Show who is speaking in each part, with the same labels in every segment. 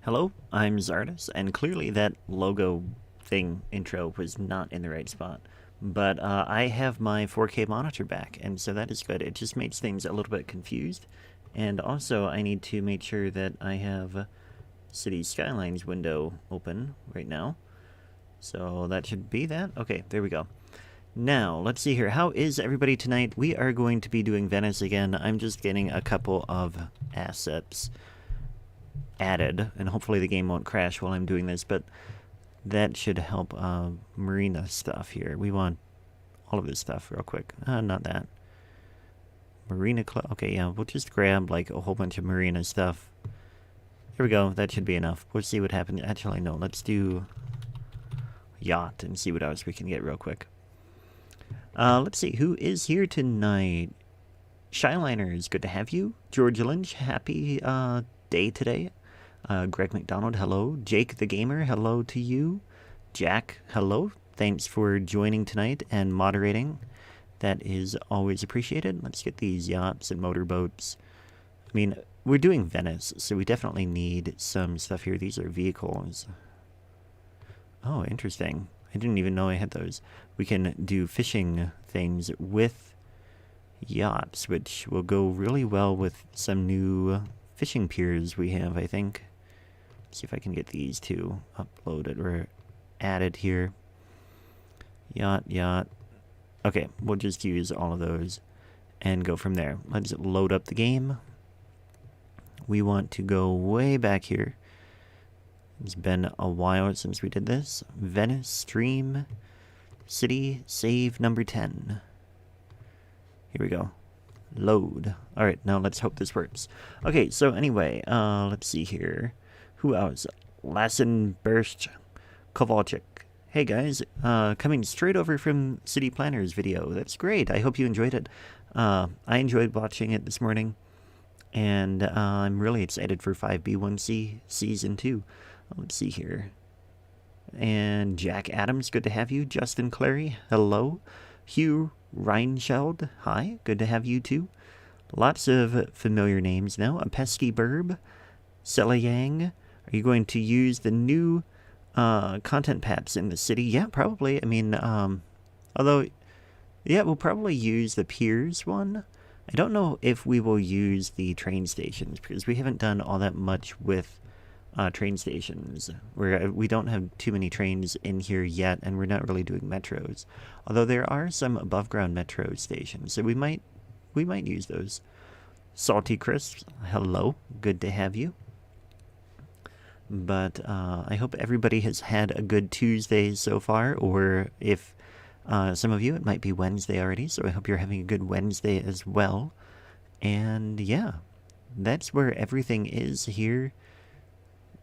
Speaker 1: Hello, I'm Czardus, and clearly that logo thing intro was not in the right spot. But I have my 4K monitor back, and so that is good. It just makes things a little bit confused. And also, I need to make sure that I have City Skylines window open right now. So that should be that. Okay, there we go. Now, let's see here. How is everybody tonight? We are going to be doing Venice again. I'm just getting a couple of assets added, and hopefully the game won't crash while I'm doing this, but that should help marina stuff here. We want all of this stuff real quick. Not that. Marina club. Okay, yeah, we'll just grab like a whole bunch of marina stuff. Here we go. That should be enough. We'll see what happens. Actually, no, let's do yacht and see what else we can get real quick. Let's see. Who is here tonight? Shyliners, good to have you. George Lynch, happy day today. Greg McDonald, hello. Jake the Gamer, hello to you. Jack, hello. Thanks for joining tonight and moderating. That is always appreciated. Let's get these yachts and motorboats. I mean, we're doing Venice, so we definitely need some stuff here. These are vehicles. Oh, interesting. I didn't even know I had those. We can do fishing things with yachts, which will go really well with some new fishing piers we have, I think. Let's see if I can get these two uploaded or added here. Yacht. Okay, we'll just use all of those and go from there. Let's load up the game. We want to go way back here. It's been a while since we did this. Venice stream city save number 10. Here we go. Load. Alright, now let's hope this works. Okay, so anyway, let's see here. Who else? Lassenburst Kowalczyk. Hey guys, coming straight over from City Planner's video. That's great. I hope you enjoyed it. I enjoyed watching it this morning. And I'm really excited for 5B1C Season 2. Let's see here. And Jack Adams, good to have you. Justin Clary, hello. Hugh Reinscheld, hi, good to have you too. Lots of familiar names now. A Pesky Burb, Selayang. Are you going to use the new content paths in the city? Yeah, probably. I mean, although, yeah, we'll probably use the piers one. I don't know if we will use the train stations because we haven't done all that much with train stations. We don't have too many trains in here yet, and we're not really doing metros. Although there are some above ground metro stations, so we might use those. Salty Crisps, hello, good to have you. But I hope everybody has had a good Tuesday so far, or if some of you, it might be Wednesday already, so I hope you're having a good Wednesday as well. And yeah, that's where everything is here.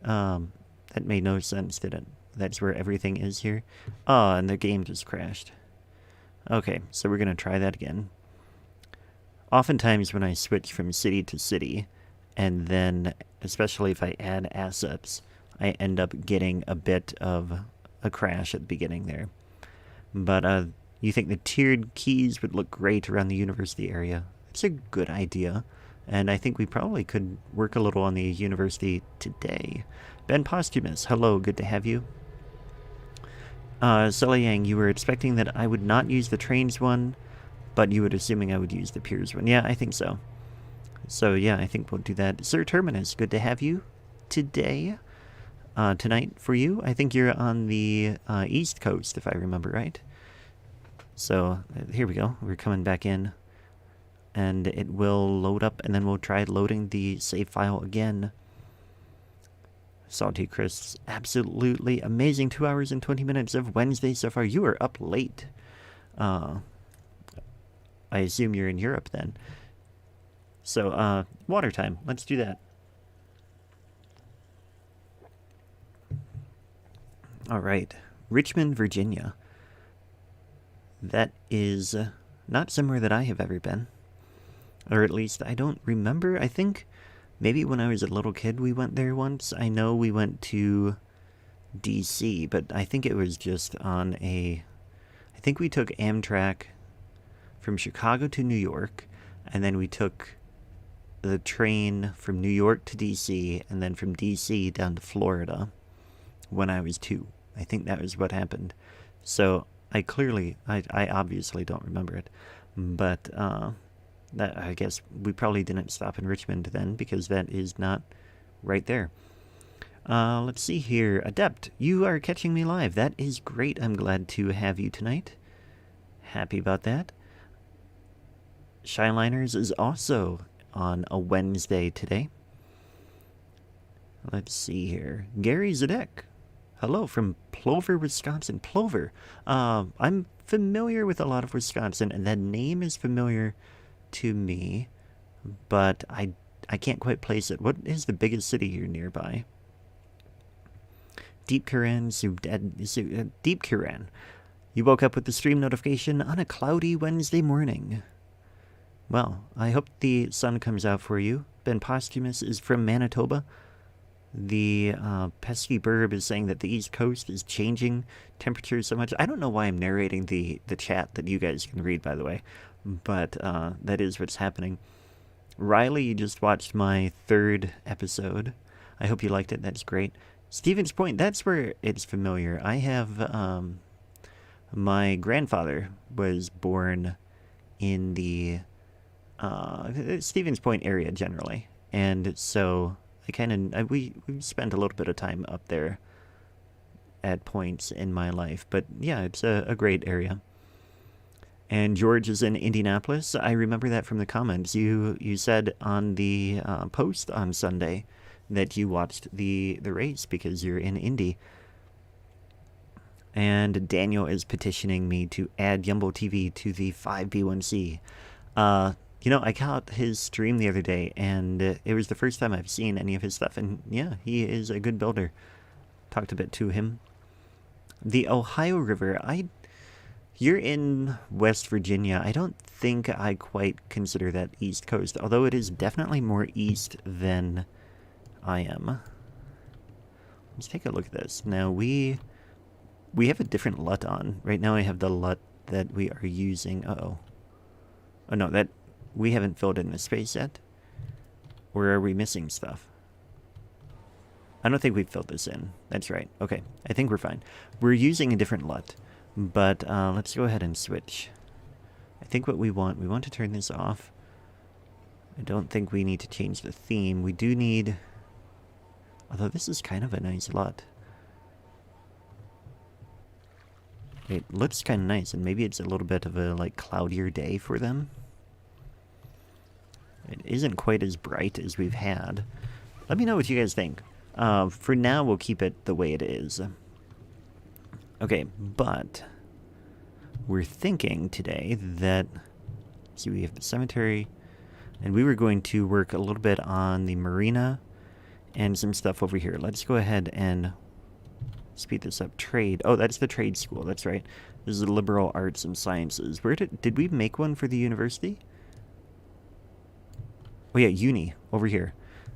Speaker 1: That made no sense, did it? That's where everything is here. Oh, and the game just crashed. Okay, so we're going to try that again. Oftentimes when I switch from city to city, and then, especially if I add assets, I end up getting a bit of a crash at the beginning there. But you think the tiered keys would look great around the university area? It's a good idea. And I think we probably could work a little on the university today. Ben Posthumous, hello, good to have you. Selayang, you were expecting that I would not use the trains one, but you were assuming I would use the piers one. Yeah, I think so. So yeah, I think we'll do that. Sir Terminus, good to have you today. Tonight for you. I think you're on the East Coast, if I remember right. So here we go. We're coming back in. And it will load up, and then we'll try loading the save file again. Salty Crisps, absolutely amazing 2 hours and 20 minutes of Wednesday so far. You are up late. I assume you're in Europe then. So, water time. Let's do that. All right. Richmond, Virginia. That is not somewhere that I have ever been. Or at least I don't remember. I think maybe when I was a little kid we went there once. I know we went to DC, but I think it was just on a... I think we took Amtrak from Chicago to New York, and then we took the train from New York to DC and then from DC down to Florida when I was 2. I think that was what happened. So I obviously don't remember it, but that, I guess we probably didn't stop in Richmond then, because that is not right there. Let's see here. Adept, you are catching me live. That is great. I'm glad to have you tonight. Happy about that. Skyliners is also on a Wednesday today. Let's see here. Gary Zadek. Hello from Plover, Wisconsin. Plover. I'm familiar with a lot of Wisconsin, and that name is familiar to me, but I can't quite place it. What is the biggest city here nearby? Deep Kiran. Deep Kiran. You woke up with the stream notification on a cloudy Wednesday morning. Well, I hope the sun comes out for you. Ben Posthumus is from Manitoba. The pesky burb is saying that the East Coast is changing temperatures so much. I don't know why I'm narrating the chat that you guys can read, by the way, but that is what's happening. Riley, you just watched my 3rd episode. I hope you liked it. That's great. Stevens Point, that's where it's familiar. I have, my grandfather was born in the Stevens Point area generally, and so we spent a little bit of time up there at points in my life, but yeah, it's a great area. And George is in Indianapolis. I remember that from the comments. You said on the post on Sunday that you watched the race because you're in Indy. And Daniel is petitioning me to add Yumbo TV to the 5B1C. I caught his stream the other day, and it was the first time I've seen any of his stuff. And yeah, he is a good builder. Talked a bit to him. The Ohio River, you're in West Virginia. I don't think I quite consider that East Coast, although it is definitely more east than I am. Let's take a look at this. Now, we have a different LUT on. Right now I have the LUT that we are using. Oh no, that we haven't filled in the space yet. Or are we missing stuff? I don't think we've filled this in. That's right. Okay, I think we're fine. We're using a different LUT, but let's go ahead and switch. I think what we want to turn this off. I don't think we need to change the theme. We do need, although this is kind of a nice LUT. It looks kind of nice, and maybe it's a little bit of a cloudier day for them. It isn't quite as bright as we've had. Let me know what you guys think. For now, we'll keep it the way it is. Okay, but we're thinking today that, see, we have the cemetery, and we were going to work a little bit on the marina and some stuff over here. Let's go ahead and speed this up. Trade. Oh, that's the trade school. That's right. This is liberal arts and sciences. Where did we make one for the university? Oh yeah, uni over here.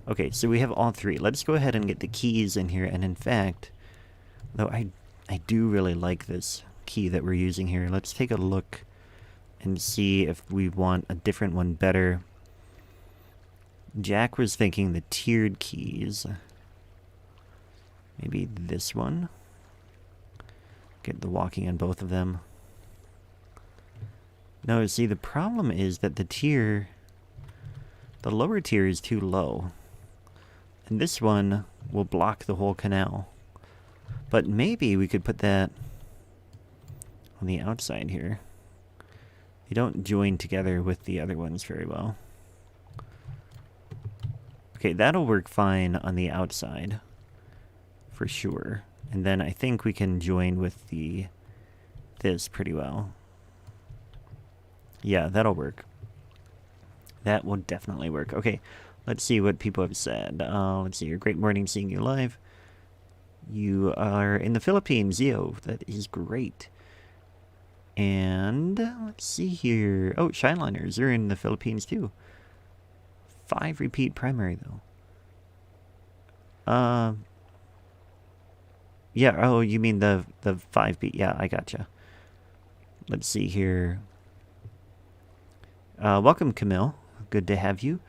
Speaker 1: Okay, so we have all 3. Let's go ahead and get the keys in here. And in fact, though I do really like this key that we're using here. Let's take a look and see if we want a different one better. Jack was thinking the tiered keys. Maybe this one. Get the walking on both of them. No, see, the problem is that the lower tier is too low. And this one will block the whole canal. But maybe we could put that on the outside here. They don't join together with the other ones very well. Okay, that'll work fine on the outside. For sure. And then I think we can join with this pretty well. Yeah, that'll work. That will definitely work. Okay, let's see what people have said. Let's see here. Great morning seeing you live. You are in the Philippines, Zio. That is great. And let's see here. Oh, Skyliners are in the Philippines too. 5 repeat primary though. Yeah, oh, you mean the 5B. Yeah, I gotcha. Let's see here. Welcome, Camille. Good to have you.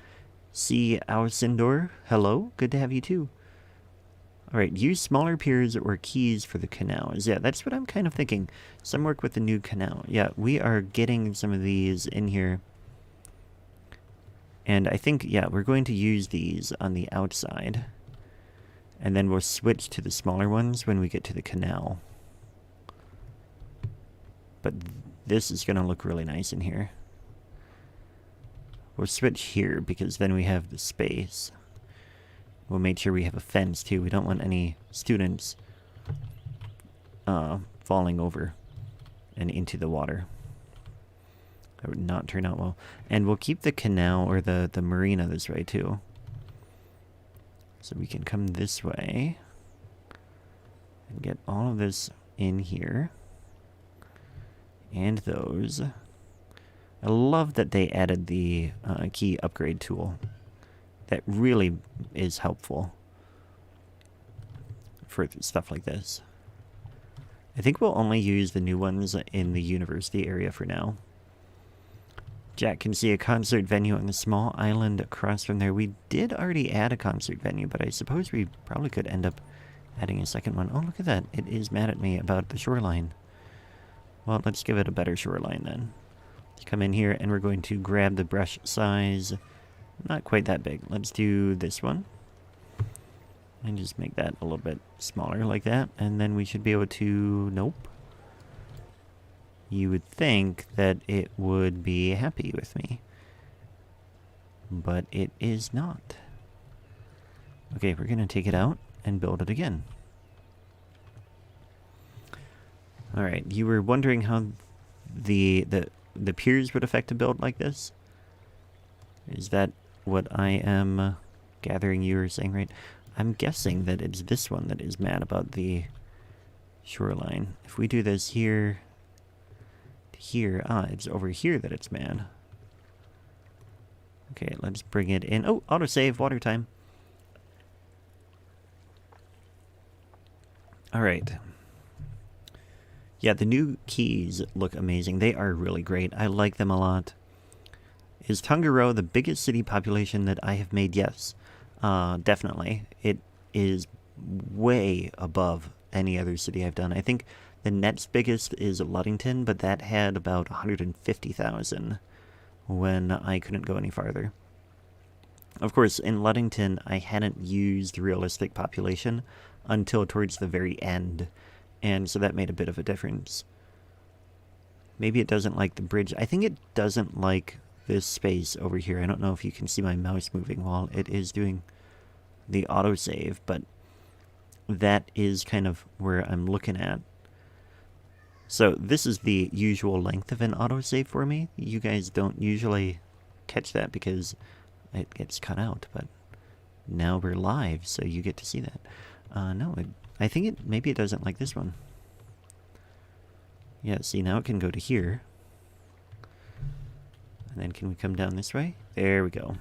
Speaker 1: See Alcindor, hello, good to have you too. Alright, use smaller piers or quays for the canals. Yeah, that's what I'm kind of thinking. Some work with the new canal. Yeah, we are getting some of these in here. And I think, yeah, we're going to use these on the outside. And then we'll switch to the smaller ones when we get to the canal. But this is going to look really nice in here. We'll switch here because then we have the space. We'll make sure we have a fence too. We don't want any students falling over and into the water. That would not turn out well. And we'll keep the canal or the marina this way too. So we can come this way and get all of this in here. And those. I love that they added the key upgrade tool. That really is helpful for stuff like this. I think we'll only use the new ones in the university area for now. Jack can see a concert venue on the small island across from there. We did already add a concert venue, but I suppose we probably could end up adding a second one. Oh, look at that. It is mad at me about the shoreline. Well, let's give it a better shoreline then. Let's come in here and we're going to grab the brush size. Not quite that big. Let's do this one. And just make that a little bit smaller like that. And then we should be able to... Nope. You would think that it would be happy with me. But it is not. Okay, we're going to take it out and build it again. Alright, you were wondering how the piers would affect a build like this? Is that what I am gathering you are saying, right? I'm guessing that it's this one that is mad about the shoreline. If we do this here, here, it's over here that it's mad. Okay, let's bring it in. Oh, autosave, water time. Alright. Yeah, the new keys look amazing. They are really great. I like them a lot. Is Tongaro the biggest city population that I have made? Yes, definitely. It is way above any other city I've done. I think the next biggest is Ludington, but that had about 150,000 when I couldn't go any farther. Of course, in Ludington, I hadn't used realistic population until towards the very end, and so that made a bit of a difference. Maybe it doesn't like the bridge. I think it doesn't like this space over here. I don't know if you can see my mouse moving while it is doing the autosave, but that is kind of where I'm looking at. So this is the usual length of an autosave for me. You guys don't usually catch that because it gets cut out, but now we're live, so you get to see that. No, I think maybe it doesn't like this one. Yeah, see, now it can go to here. And then can we come down this way? There we go.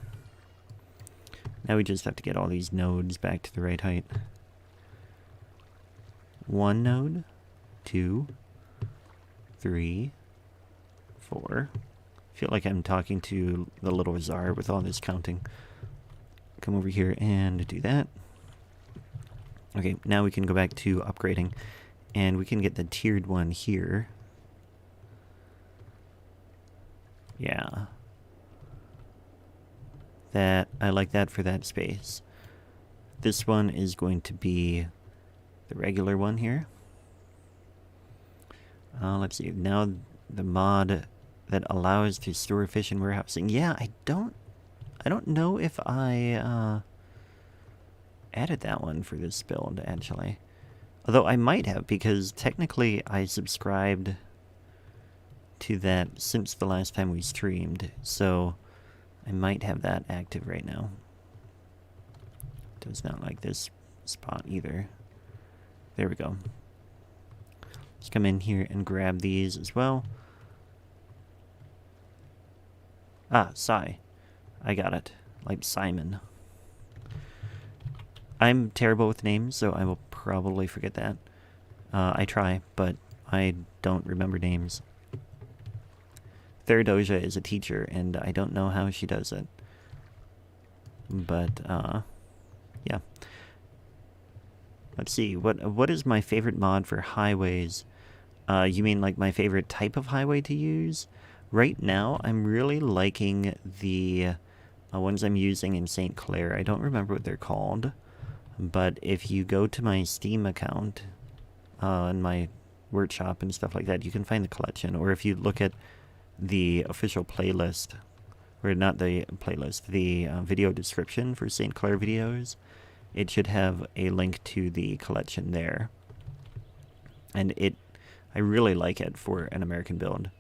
Speaker 1: Now we just have to get all these nodes back to the right height. 1 node, 2, 3, 4. I feel like I'm talking to the little czar with all this counting. Come over here and do that. Okay, now we can go back to upgrading. And we can get the tiered one here. Yeah. I like that for that space. This one is going to be the regular one here. Let's see. Now the mod that allows to store fish in warehousing. Yeah, I don't know if I added that one for this build actually. Although I might have, because technically I subscribed to that since the last time we streamed, so I might have that active right now. Does not like this spot either. There we go. Let's come in here and grab these as well. Sai. I got it. Like Simon. I'm terrible with names, so I will probably forget that. I try, but I don't remember names. Theradoja is a teacher, and I don't know how she does it. But, yeah. Let's see, what is my favorite mod for highways? You mean like my favorite type of highway to use? Right now, I'm really liking the ones I'm using in St. Clair. I don't remember what they're called, but if you go to my Steam account and my workshop and stuff like that, you can find the collection. Or if you look at the official playlist, or not the playlist, the video description for St. Clair videos, it should have a link to the collection there. And I really like it for an American build.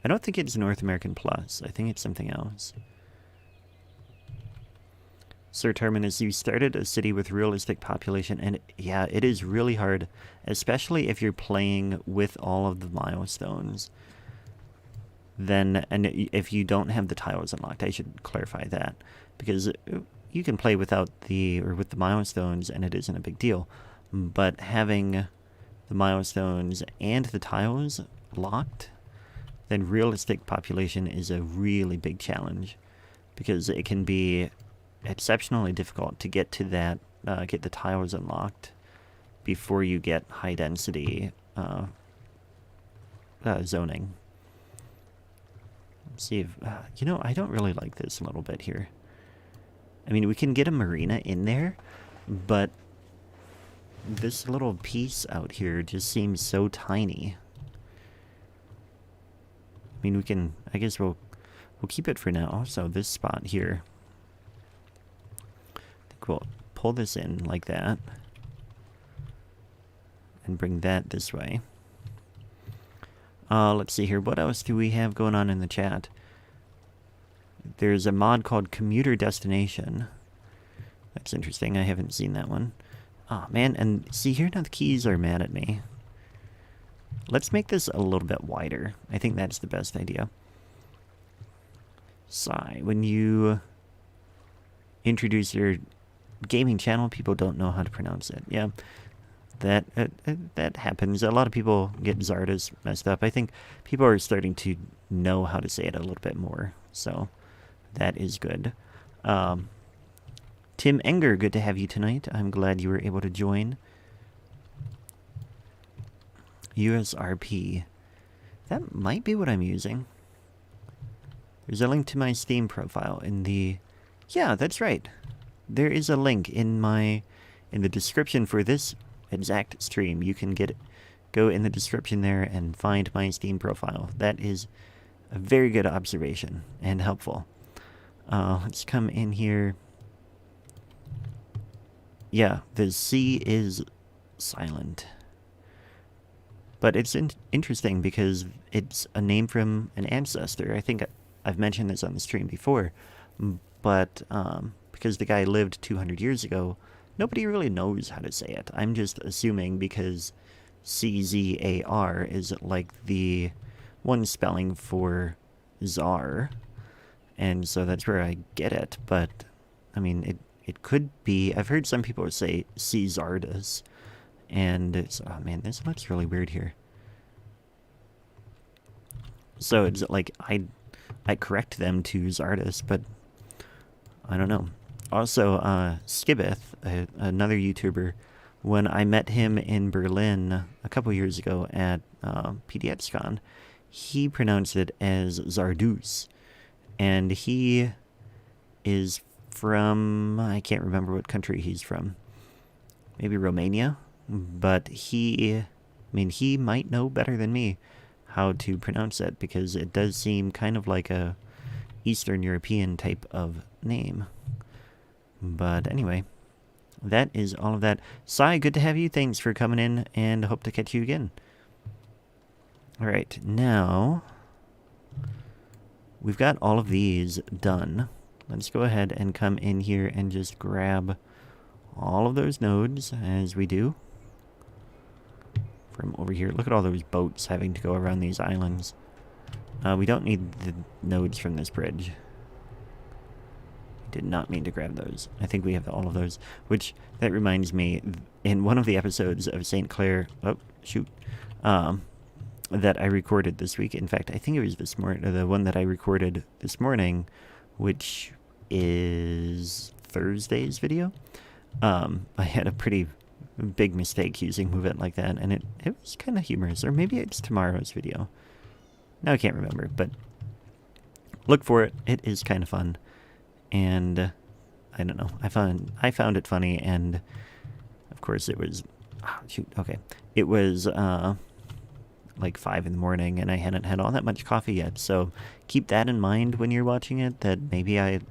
Speaker 1: I don't think it's North American Plus. I think it's something else. Sir Terminus, you started a city with realistic population, and yeah, it is really hard, especially if you're playing with all of the milestones. Then, and if you don't have the tiles unlocked, I should clarify that, because you can play without with the milestones, and it isn't a big deal. But having the milestones and the tiles locked, then realistic population is a really big challenge, because it can be exceptionally difficult to get to that, get the tiles unlocked before you get high density zoning. Let's see if, you know, I don't really like this a little bit here. I mean, we can get a marina in there, but this little piece out here just seems so tiny. I mean, we can, I guess we'll keep it for now. So this spot here, I think we'll pull this in like that and bring that this way. Let's see here. What else do we have going on in the chat? There's a mod called Commuter Destination. That's interesting. I haven't seen that one. Oh, man. And see, here now the keys are mad at me. Let's make this a little bit wider. I think that's the best idea. Sigh. When you introduce your gaming channel, people don't know how to pronounce it. Yeah, that happens. A lot of people get Czardus messed up. I think people are starting to know how to say it a little bit more. So that is good. Tim Enger, good to have you tonight. I'm glad you were able to join. USRP. That might be what I'm using. There's a link to my Steam profile in the... Yeah, that's right. There is a link in the description for this exact stream. You can go in the description there and find my Steam profile. That is a very good observation and helpful. Let's come in here. Yeah, the C is silent. But it's interesting because it's a name from an ancestor. I think I've mentioned this on the stream before. But because the guy lived 200 years ago, nobody really knows how to say it. I'm just assuming because CZAR is like the one spelling for czar. And so that's where I get it. But, I mean, it could be... I've heard some people say Czardus. And it's... Oh, man, this looks really weird here. So it's like I correct them to Czardus, but I don't know. Also, Skibbeth, another YouTuber, when I met him in Berlin a couple years ago at PDXCon, he pronounced it as Czardus. And he is from, I can't remember what country he's from. Maybe Romania? But he might know better than me how to pronounce it, because it does seem kind of like a Eastern European type of name. But anyway, that is all of that. Sai, good to have you. Thanks for coming in, and hope to catch you again. Alright, now we've got all of these done. Let's go ahead and come in here and just grab all of those nodes as we do. From over here. Look at all those boats having to go around these islands. We don't need the nodes from this bridge. Did not mean to grab those. I think we have all of those. Which, that reminds me, in one of the episodes of St. Clair... Oh, shoot. That I recorded this week. In fact, I think it was this morning, the one that I recorded this morning, which is Thursday's video. I had a pretty big mistake using Move It like that, and it was kind of humorous. Or maybe it's tomorrow's video. Now I can't remember, but look for it. It is kind of fun, and I don't know. I found it funny, and of course it was. Oh, shoot. Okay, it was like 5 in the morning, and I hadn't had all that much coffee yet. So keep that in mind when you're watching it. That maybe I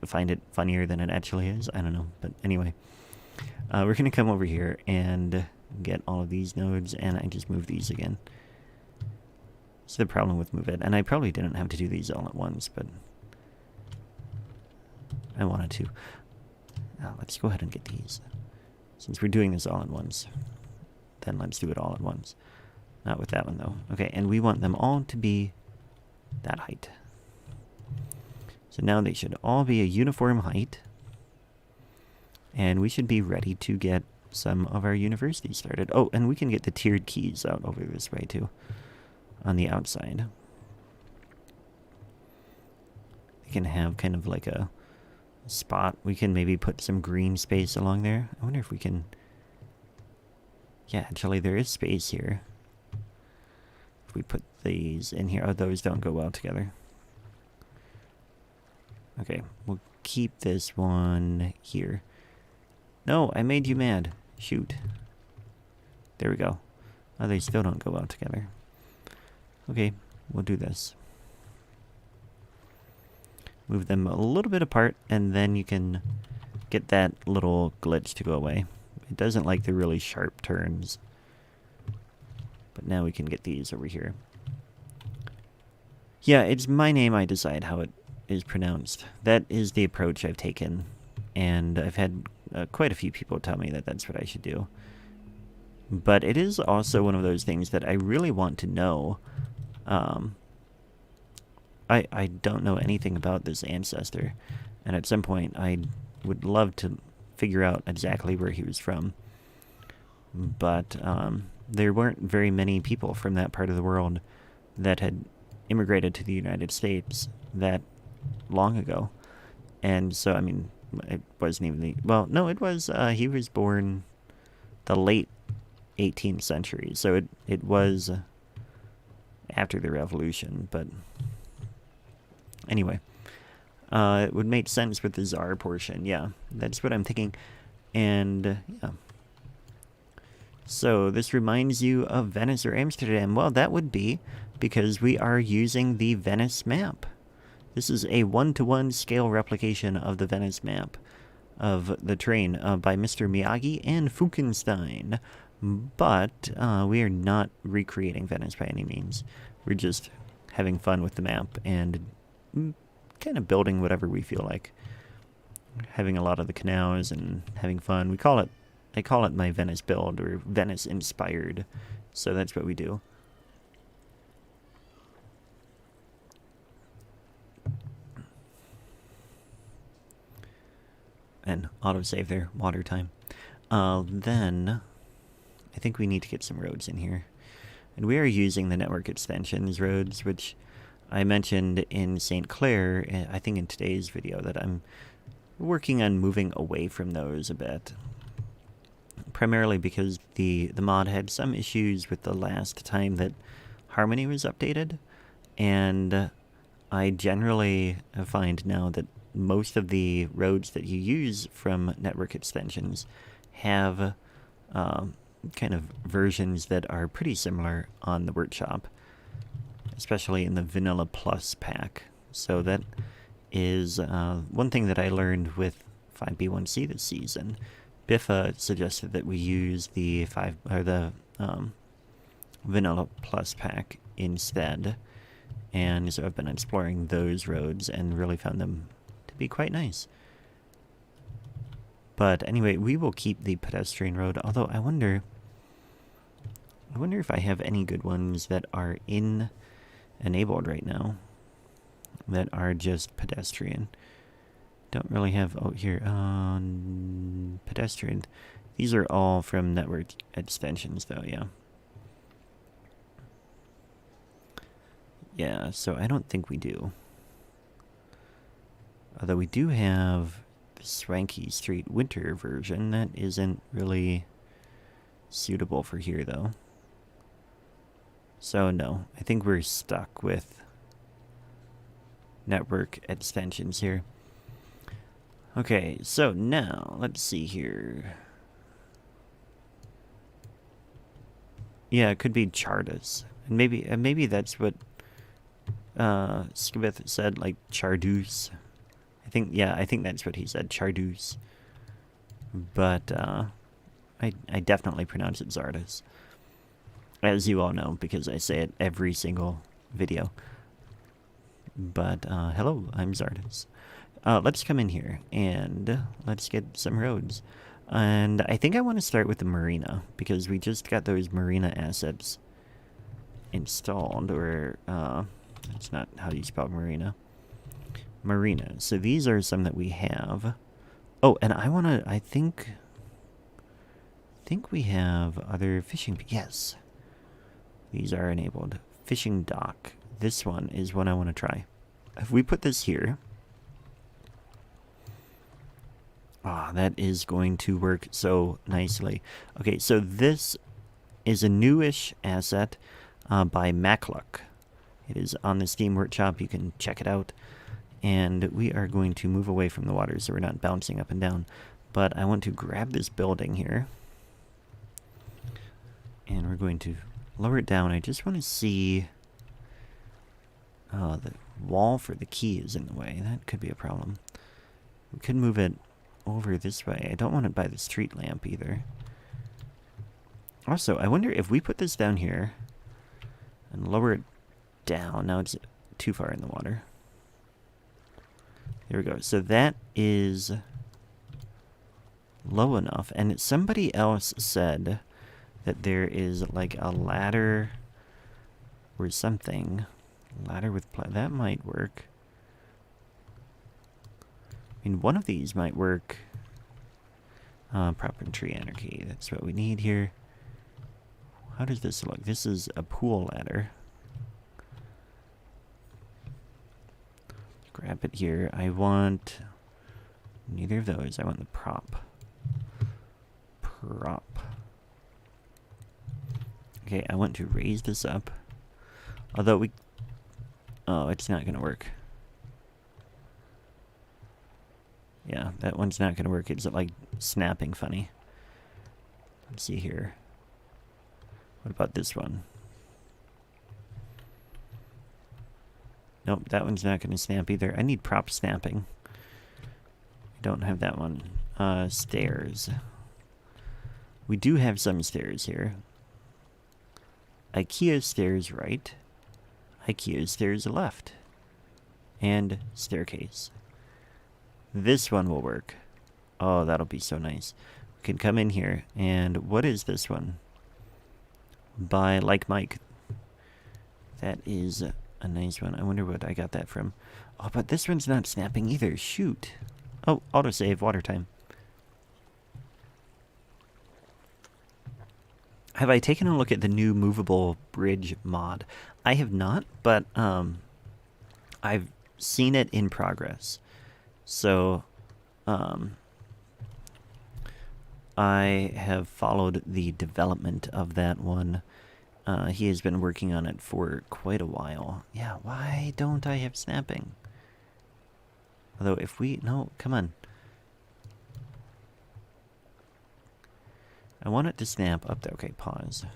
Speaker 1: find it funnier than it actually is. I don't know, but anyway, we're gonna come over here and get all of these nodes, and I just move these again. It's the problem with Move It, and I probably didn't have to do these all at once, but I wanted to. Let's go ahead and get these. Since we're doing this all at once, then let's do it all at once. Not with that one, though. Okay, and we want them all to be that height. So now they should all be a uniform height. And we should be ready to get some of our universities started. Oh, and we can get the tiered keys out over this way, too. On the outside. We can have kind of like a spot. We can maybe put some green space along there. I wonder if we can... Yeah, actually there is space here. If we put these in here... Oh, those don't go well together. Okay, we'll keep this one here. No, I made you mad. Shoot. There we go. Oh, they still don't go well together. Okay, we'll do this. Move them a little bit apart, and then you can get that little glitch to go away. It doesn't like the really sharp turns. But now we can get these over here. Yeah, it's my name, I decide how it is pronounced. That is the approach I've taken. And I've had quite a few people tell me that that's what I should do. But it is also one of those things that I really want to know. I don't know anything about this ancestor, and at some point I would love to figure out exactly where he was from. But there weren't very many people from that part of the world that had immigrated to the United States that long ago. And so, I mean, it wasn't even the... Well, no, it was... he was born the late 18th century, so it was after the Revolution, but... Anyway, it would make sense with the Tsar portion. Yeah, that's what I'm thinking. And, yeah. So, this reminds you of Venice or Amsterdam. Well, that would be because we are using the Venice map. This is a 1-to-1 scale replication of the Venice map of the train by Mr. Miyagi and Fukenstein. But we are not recreating Venice by any means. We're just having fun with the map and kind of building whatever we feel like. Having a lot of the canals and having fun. I call it my Venice build, or Venice inspired. So that's what we do. And autosave there, water time. Then I think we need to get some roads in here. And we are using the network extensions roads, which I mentioned in St. Clair, I think in today's video, that I'm working on moving away from those a bit. Primarily because the mod had some issues with the last time that Harmony was updated. And I generally find now that most of the roads that you use from network extensions have kind of versions that are pretty similar on the workshop. Especially in the Vanilla Plus pack. So that is one thing that I learned with 5B1C this season. Biffa suggested that we use the Vanilla Plus pack instead. And so I've been exploring those roads and really found them to be quite nice. But anyway, we will keep the pedestrian road, although I wonder if I have any good ones that are enabled right now that are just pedestrian. Don't really have... Oh, here. Pedestrian. These are all from network extensions, though, yeah. Yeah, so I don't think we do. Although we do have the Swanky Street Winter version that isn't really suitable for here, though. So no, I think we're stuck with network extensions here. Okay, so now, let's see here. Yeah, it could be Czardus. And maybe that's what Skibith said, like Czardus. I think that's what he said, Czardus. But I definitely pronounce it Czardus. As you all know, because I say it every single video. But hello, I'm Czardus. Let's come in here and let's get some roads. And I think I want to start with the marina, because we just got those marina assets installed, or that's not how you spell marina. Marina. So these are some that we have. Oh, and I think we have other fishing. Yes. These are enabled. Fishing dock. This one is one I want to try. If we put this here, that is going to work so nicely. Okay, so this is a newish asset by Macluck. It is on the Steam Workshop. You can check it out. And we are going to move away from the water so we're not bouncing up and down. But I want to grab this building here. And we're going to lower it down. I just want to see... the wall for the key is in the way. That could be a problem. We could move it over this way. I don't want it by the street lamp either. Also, I wonder if we put this down here and lower it down. Now it's too far in the water. There we go. So that is low enough. And somebody else said that there is like a ladder or something. Ladder with that might work. I mean, one of these might work. Prop and tree anarchy. That's what we need here. How does this look? This is a pool ladder. Grab it here. I want neither of those. I want the prop. Okay, I want to raise this up. Although we... Oh, it's not going to work. Yeah, that one's not going to work. It's like snapping funny. Let's see here. What about this one? Nope, that one's not going to snap either. I need prop snapping. I don't have that one. Stairs. We do have some stairs here. IKEA stairs right. IKEA stairs left. And staircase. This one will work. Oh, that'll be so nice. We can come in here. And what is this one? By Like Mike. That is a nice one. I wonder what I got that from. Oh, but this one's not snapping either. Shoot. Oh, autosave, water time. Have I taken a look at the new movable bridge mod? I have not, but I've seen it in progress. So, I have followed the development of that one. He has been working on it for quite a while. Yeah, why don't I have snapping? Although if we... No, come on. I want it to snap up there. Okay, pause. I'm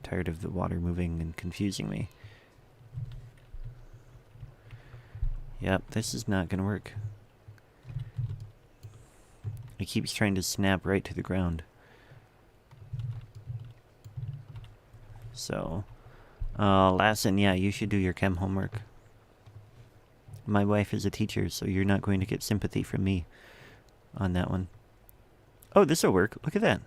Speaker 1: tired of the water moving and confusing me. Yep, this is not going to work. It keeps trying to snap right to the ground. So, Lassen, yeah, you should do your chem homework. My wife is a teacher, so you're not going to get sympathy from me on that one. Oh, this'll work. Look at that.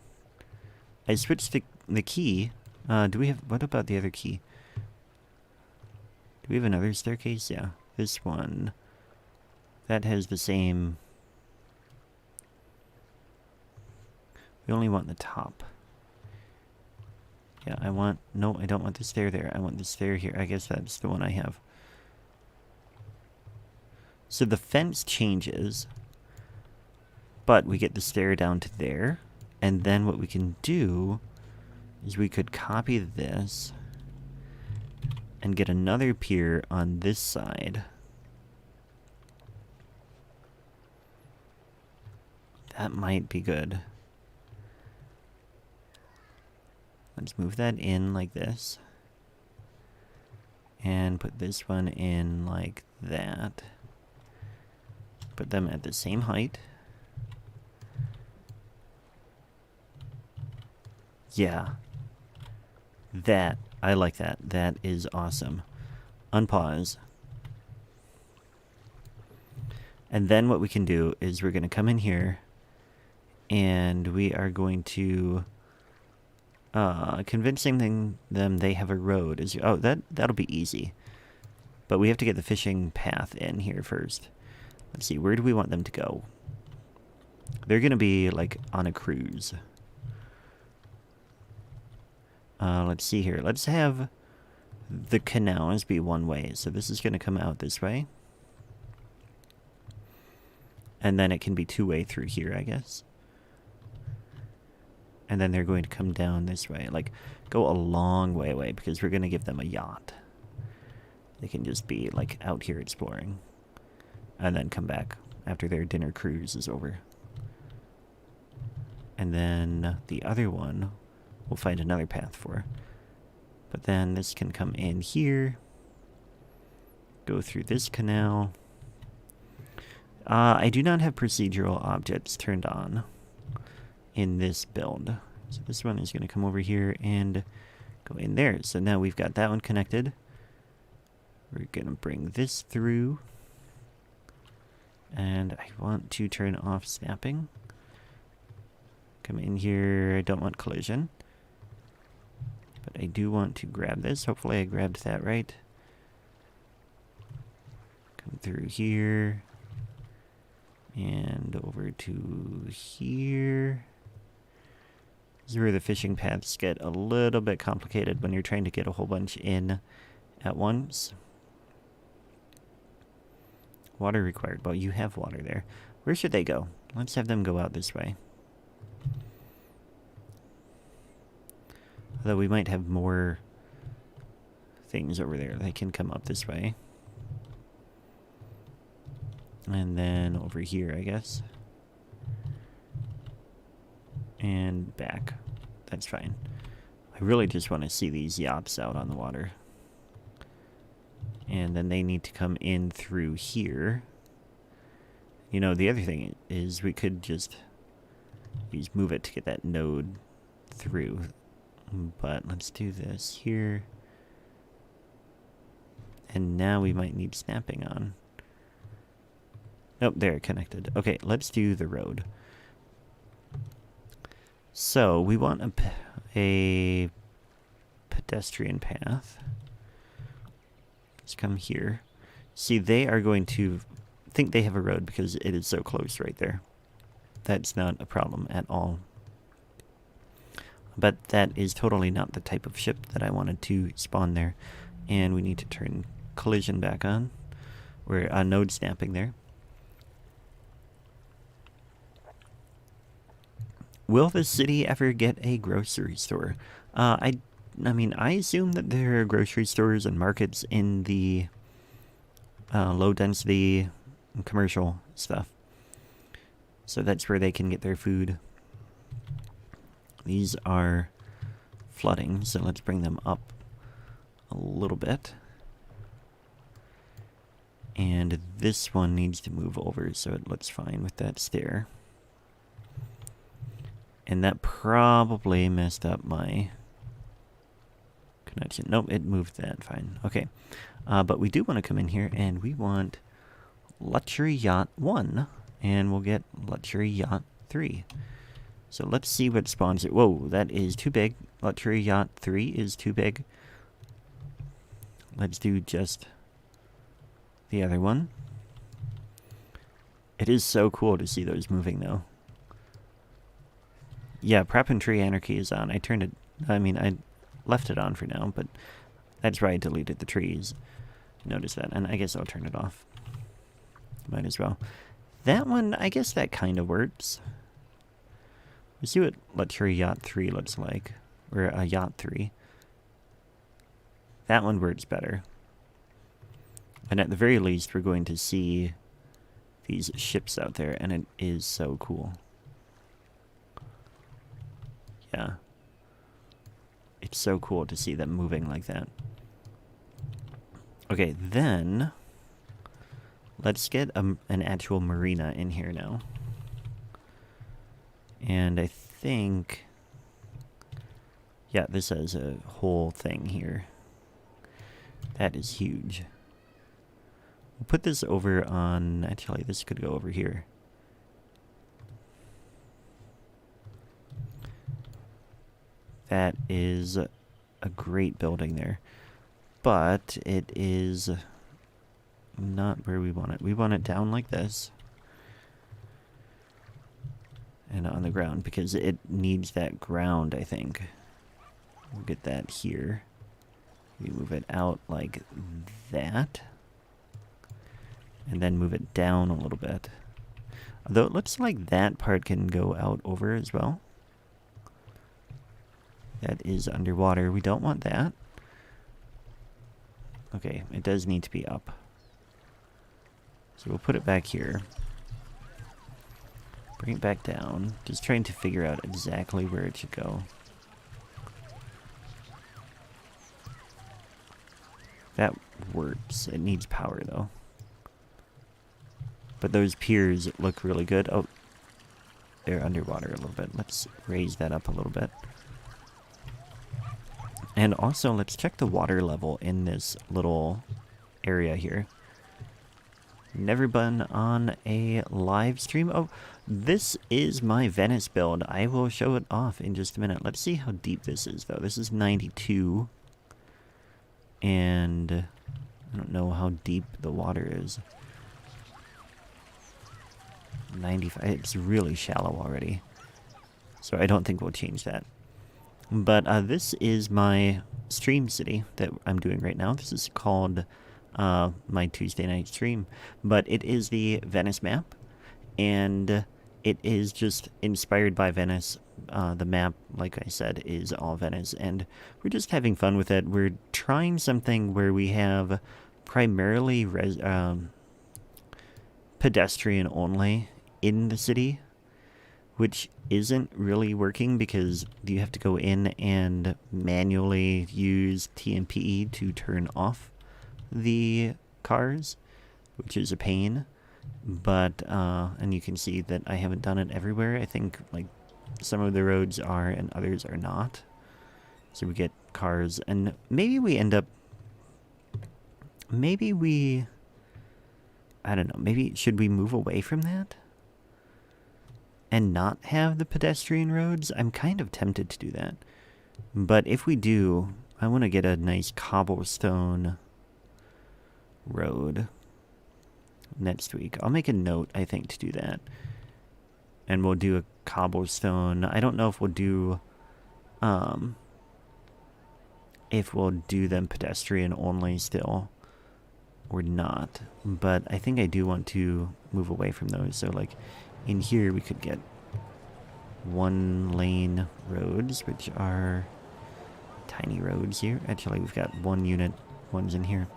Speaker 1: I switched the key. Do we have... What about the other key? Do we have another staircase? Yeah. This one. That has the same... We only want the top. Yeah, I want... No, I don't want the stair there. I want the stair here. I guess that's the one I have. So the fence changes, but we get the stair down to there. And then what we can do is we could copy this and get another pier on this side. That might be good. Let's move that in like this. And put this one in like that. Put them at the same height. Yeah. That. I like that. That is awesome. Unpause. And then what we can do is we're going to come in here and we are going to convincing them they have a road. Oh, that'll be easy. But we have to get the fishing path in here first. Let's see, where do we want them to go? They're going to be like on a cruise. Let's see here. Let's have the canals be one way. So this is going to come out this way. And then it can be two-way through here, I guess. And then they're going to come down this way. Like, go a long way away because we're going to give them a yacht. They can just be, like, out here exploring. And then come back after their dinner cruise is over. And then the other one, we'll find another path for. But then this can come in here. Go through this canal. I do not have procedural objects turned on in this build. So this one is going to come over here and go in there. So now we've got that one connected. We're going to bring this through. And I want to turn off snapping. Come in here. I don't want collision. But I do want to grab this. Hopefully I grabbed that right. Come through here. And over to here. This is where the fishing paths get a little bit complicated when you're trying to get a whole bunch in at once. Water required. Well, you have water there. Where should they go? Let's have them go out this way. Although we might have more things over there. They can come up this way. And then over here, I guess. And back. That's fine. I really just want to see these yachts out on the water. And then they need to come in through here. You know, the other thing is we could just move it to get that node through. But let's do this here. And now we might need snapping on. Nope, they're connected. Okay, let's do the road. So, we want a pedestrian path. Let's come here. See, they are going to think they have a road because it is so close right there. That's not a problem at all. But that is totally not the type of ship that I wanted to spawn there. And we need to turn collision back on. We're node snapping there. Will the city ever get a grocery store? I mean, I assume that there are grocery stores and markets in the low-density commercial stuff. So that's where they can get their food. These are flooding, so let's bring them up a little bit. And this one needs to move over, so it looks fine with that stair. And that probably messed up my connection. Nope, it moved that fine. Okay. But we do want to come in here and we want Luxury Yacht 1. And we'll get Luxury Yacht 3. So let's see what spawns it. Whoa, that is too big. Luxury Yacht 3 is too big. Let's do just the other one. It is so cool to see those moving though. Yeah, Prep and Tree Anarchy is on. I turned it, I mean, I left it on for now, but that's why I deleted the trees. Notice that, and I guess I'll turn it off. Might as well. That one, I guess that kind of works. Let's see what Luxury Yacht 3 looks like. Or a Yacht 3. That one works better. And at the very least, we're going to see these ships out there, and it is so cool. Yeah. It's so cool to see them moving like that. Okay, then let's get an actual marina in here now. And I think, yeah, this has a whole thing here. That is huge. We'll put this over on, actually, this could go over here. That is a great building there. But it is not where we want it. We want it down like this. And on the ground, because it needs that ground, I think. We'll get that here. We move it out like that. And then move it down a little bit. Although it looks like that part can go out over as well. That is underwater. We don't want that. Okay, it does need to be up. So we'll put it back here. Bring it back down. Just trying to figure out exactly where it should go. That works. It needs power, though. But those piers look really good. Oh, they're underwater a little bit. Let's raise that up a little bit. And also, let's check the water level in this little area here. Never been on a live stream. Oh, this is my Venice build. I will show it off in just a minute. Let's see how deep this is, though. This is 92. And I don't know how deep the water is. 95. It's really shallow already. So I don't think we'll change that. But this is my stream city that I'm doing right now. This is called my Tuesday night stream. But it is the Venice map. And it is just inspired by Venice. The map, like I said, is all Venice. And we're just having fun with it. We're trying something where we have primarily pedestrian only in the city, which isn't really working because you have to go in and manually use TMPE to turn off the cars, which is a pain. But and you can see that I haven't done it everywhere. I think like some of the roads are and others are not. So we get cars, and maybe we end up, I don't know, maybe should we move away from that and not have the pedestrian roads? I'm kind of tempted to do that. But if we do, I want to get a nice cobblestone road next week. I'll make a note, I think, to do that. And we'll do a cobblestone. I don't know if we'll do them pedestrian only still or not. But I think I do want to move away from those. So like in here we could get 1-lane roads, which are tiny roads here. Actually, we've got 1 unit ones in here.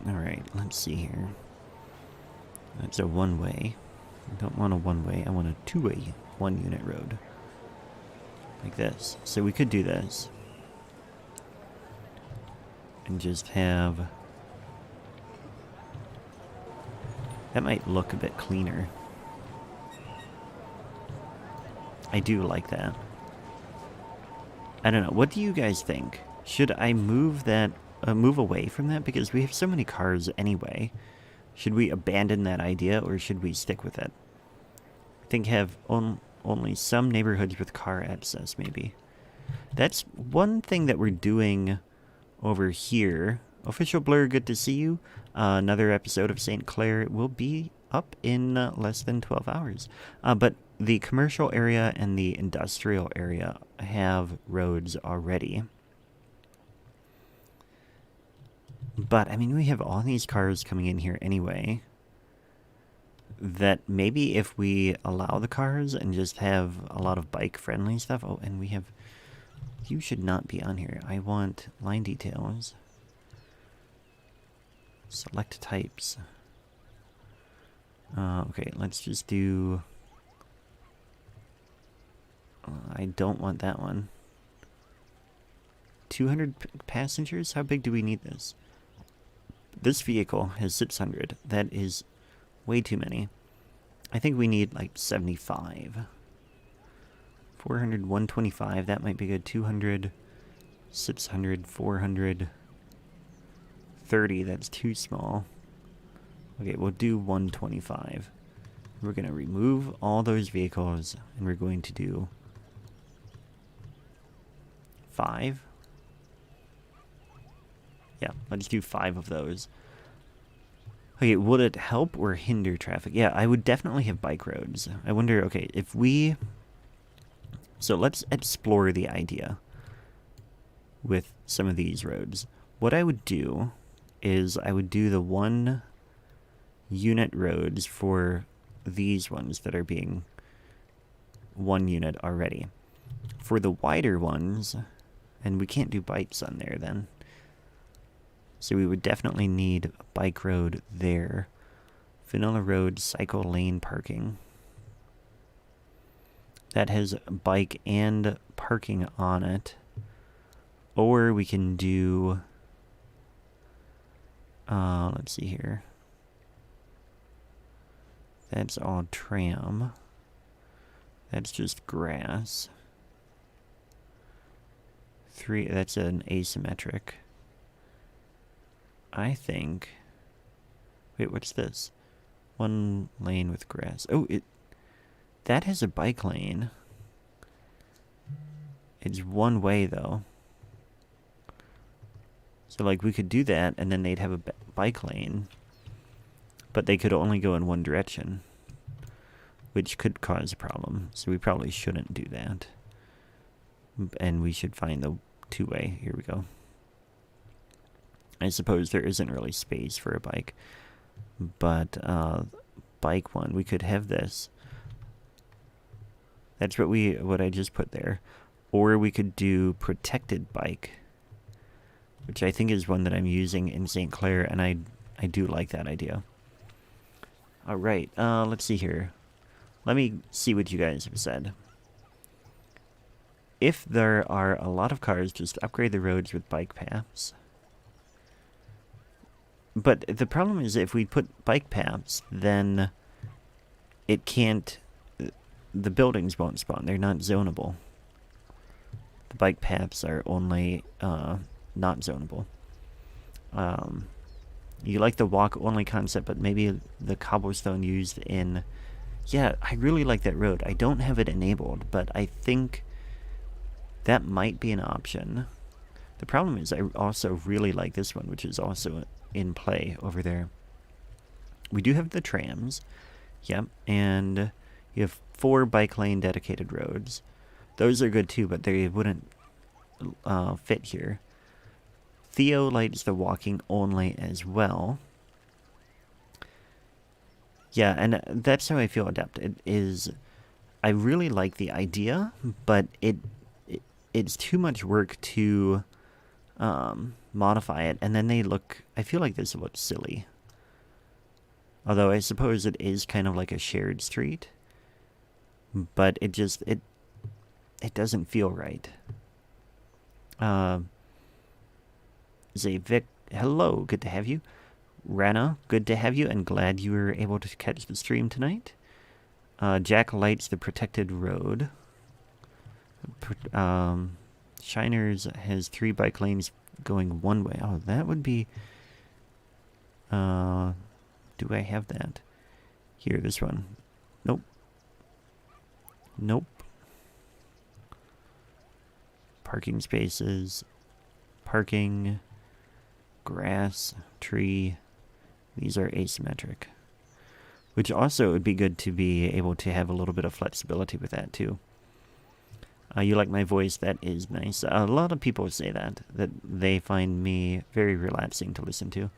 Speaker 1: Alright, let's see here. That's a 1-way. I don't want a 1-way. I want a 2-way 1-unit road. Like this. So we could do this. And just have... That might look a bit cleaner. I do like that. I don't know. What do you guys think? Should I move that... move away from that? Because we have so many cars anyway. Should we abandon that idea, or should we stick with it? I think have only some neighborhoods with car access, maybe. That's one thing that we're doing over here. Official Blur, good to see you. Another episode of St. Clair will be up in less than 12 hours. But the commercial area and the industrial area have roads already. But, I mean, we have all these cars coming in here anyway. That maybe if we allow the cars and just have a lot of bike-friendly stuff... Oh, and we have... You should not be on here. I want line details. Select types. Okay, let's just do... I don't want that one. 200 passengers? How big do we need this? This vehicle has 600. That is way too many. I think we need like 75. 400, 125. That might be good. 200, 600, 400. 30. That's too small. Okay, we'll do 125. We're going to remove all those vehicles, and we're going to do 5. Yeah, let's do 5 of those. Okay, would it help or hinder traffic? Yeah, I would definitely have bike roads. I wonder, okay, if we... So let's explore the idea with some of these roads. What I would do is I would do the 1 unit roads for these ones that are being 1 unit already. For the wider ones, and we can't do bikes on there then. So we would definitely need a bike road there. Vanilla Road cycle lane parking. That has bike and parking on it. Or we can do... let's see here. That's all tram. That's just grass. 3, that's an asymmetric. I think... Wait, what's this? 1 lane with grass. Oh, that has a bike lane. It's 1 way, though. So, like, we could do that, and then they'd have a bike lane. But they could only go in 1 direction. Which could cause a problem. So we probably shouldn't do that. And we should find the 2-way. Here we go. I suppose there isn't really space for a bike. But, bike one, we could have this. That's what I just put there. Or we could do protected bike. Which I think is one that I'm using in St. Clair, and I do like that idea. Alright, let's see here. Let me see what you guys have said. If there are a lot of cars, just upgrade the roads with bike paths. But the problem is if we put bike paths, then it can't... The buildings won't spawn. They're not zonable. The bike paths are only not zonable. You like the walk-only concept, but maybe the cobblestone used in... Yeah, I really like that road. I don't have it enabled, but I think that might be an option. The problem is I also really like this one, which is also in play over there. We do have the trams. Yep, and you have 4 bike lane dedicated roads. Those are good too, but they wouldn't fit here. Theo likes the walking only as well. Yeah, and that's how I feel Adept. It is, I really like the idea, but it's too much work to modify it, and then I feel like this looks silly. Although I suppose it is kind of like a shared street, but it doesn't feel right. Zavik, hello, good to have you. Rana, good to have you, and glad you were able to catch the stream tonight. Jack lights the protected road. Shiners has 3 bike lanes going 1 way. Oh, that would be... do I have that? Here, this one. Nope. Nope. Parking spaces. Parking. Grass. Tree. These are asymmetric. Which also would be good to be able to have a little bit of flexibility with that, too. You like my voice? That is nice. A lot of people say that they find me very relaxing to listen to.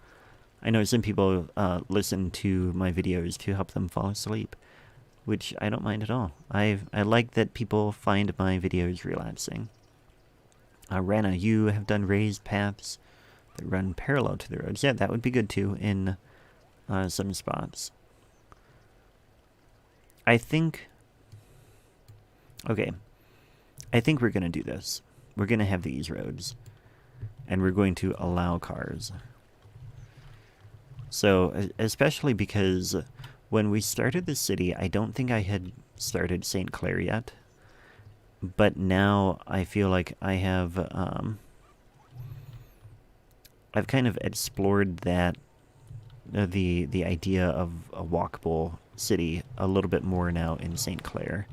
Speaker 1: I know some people listen to my videos to help them fall asleep, which I don't mind at all. I like that people find my videos relaxing. Rana, you have done raised paths that run parallel to the roads. Yeah, that would be good too in some spots. I think... Okay. I think we're going to do this. We're going to have these roads. And we're going to allow cars. So, especially because when we started the city, I don't think I had started St. Clair yet. But now I feel like I have... I've kind of explored that... the idea of a walkable city a little bit more now in St. Clair.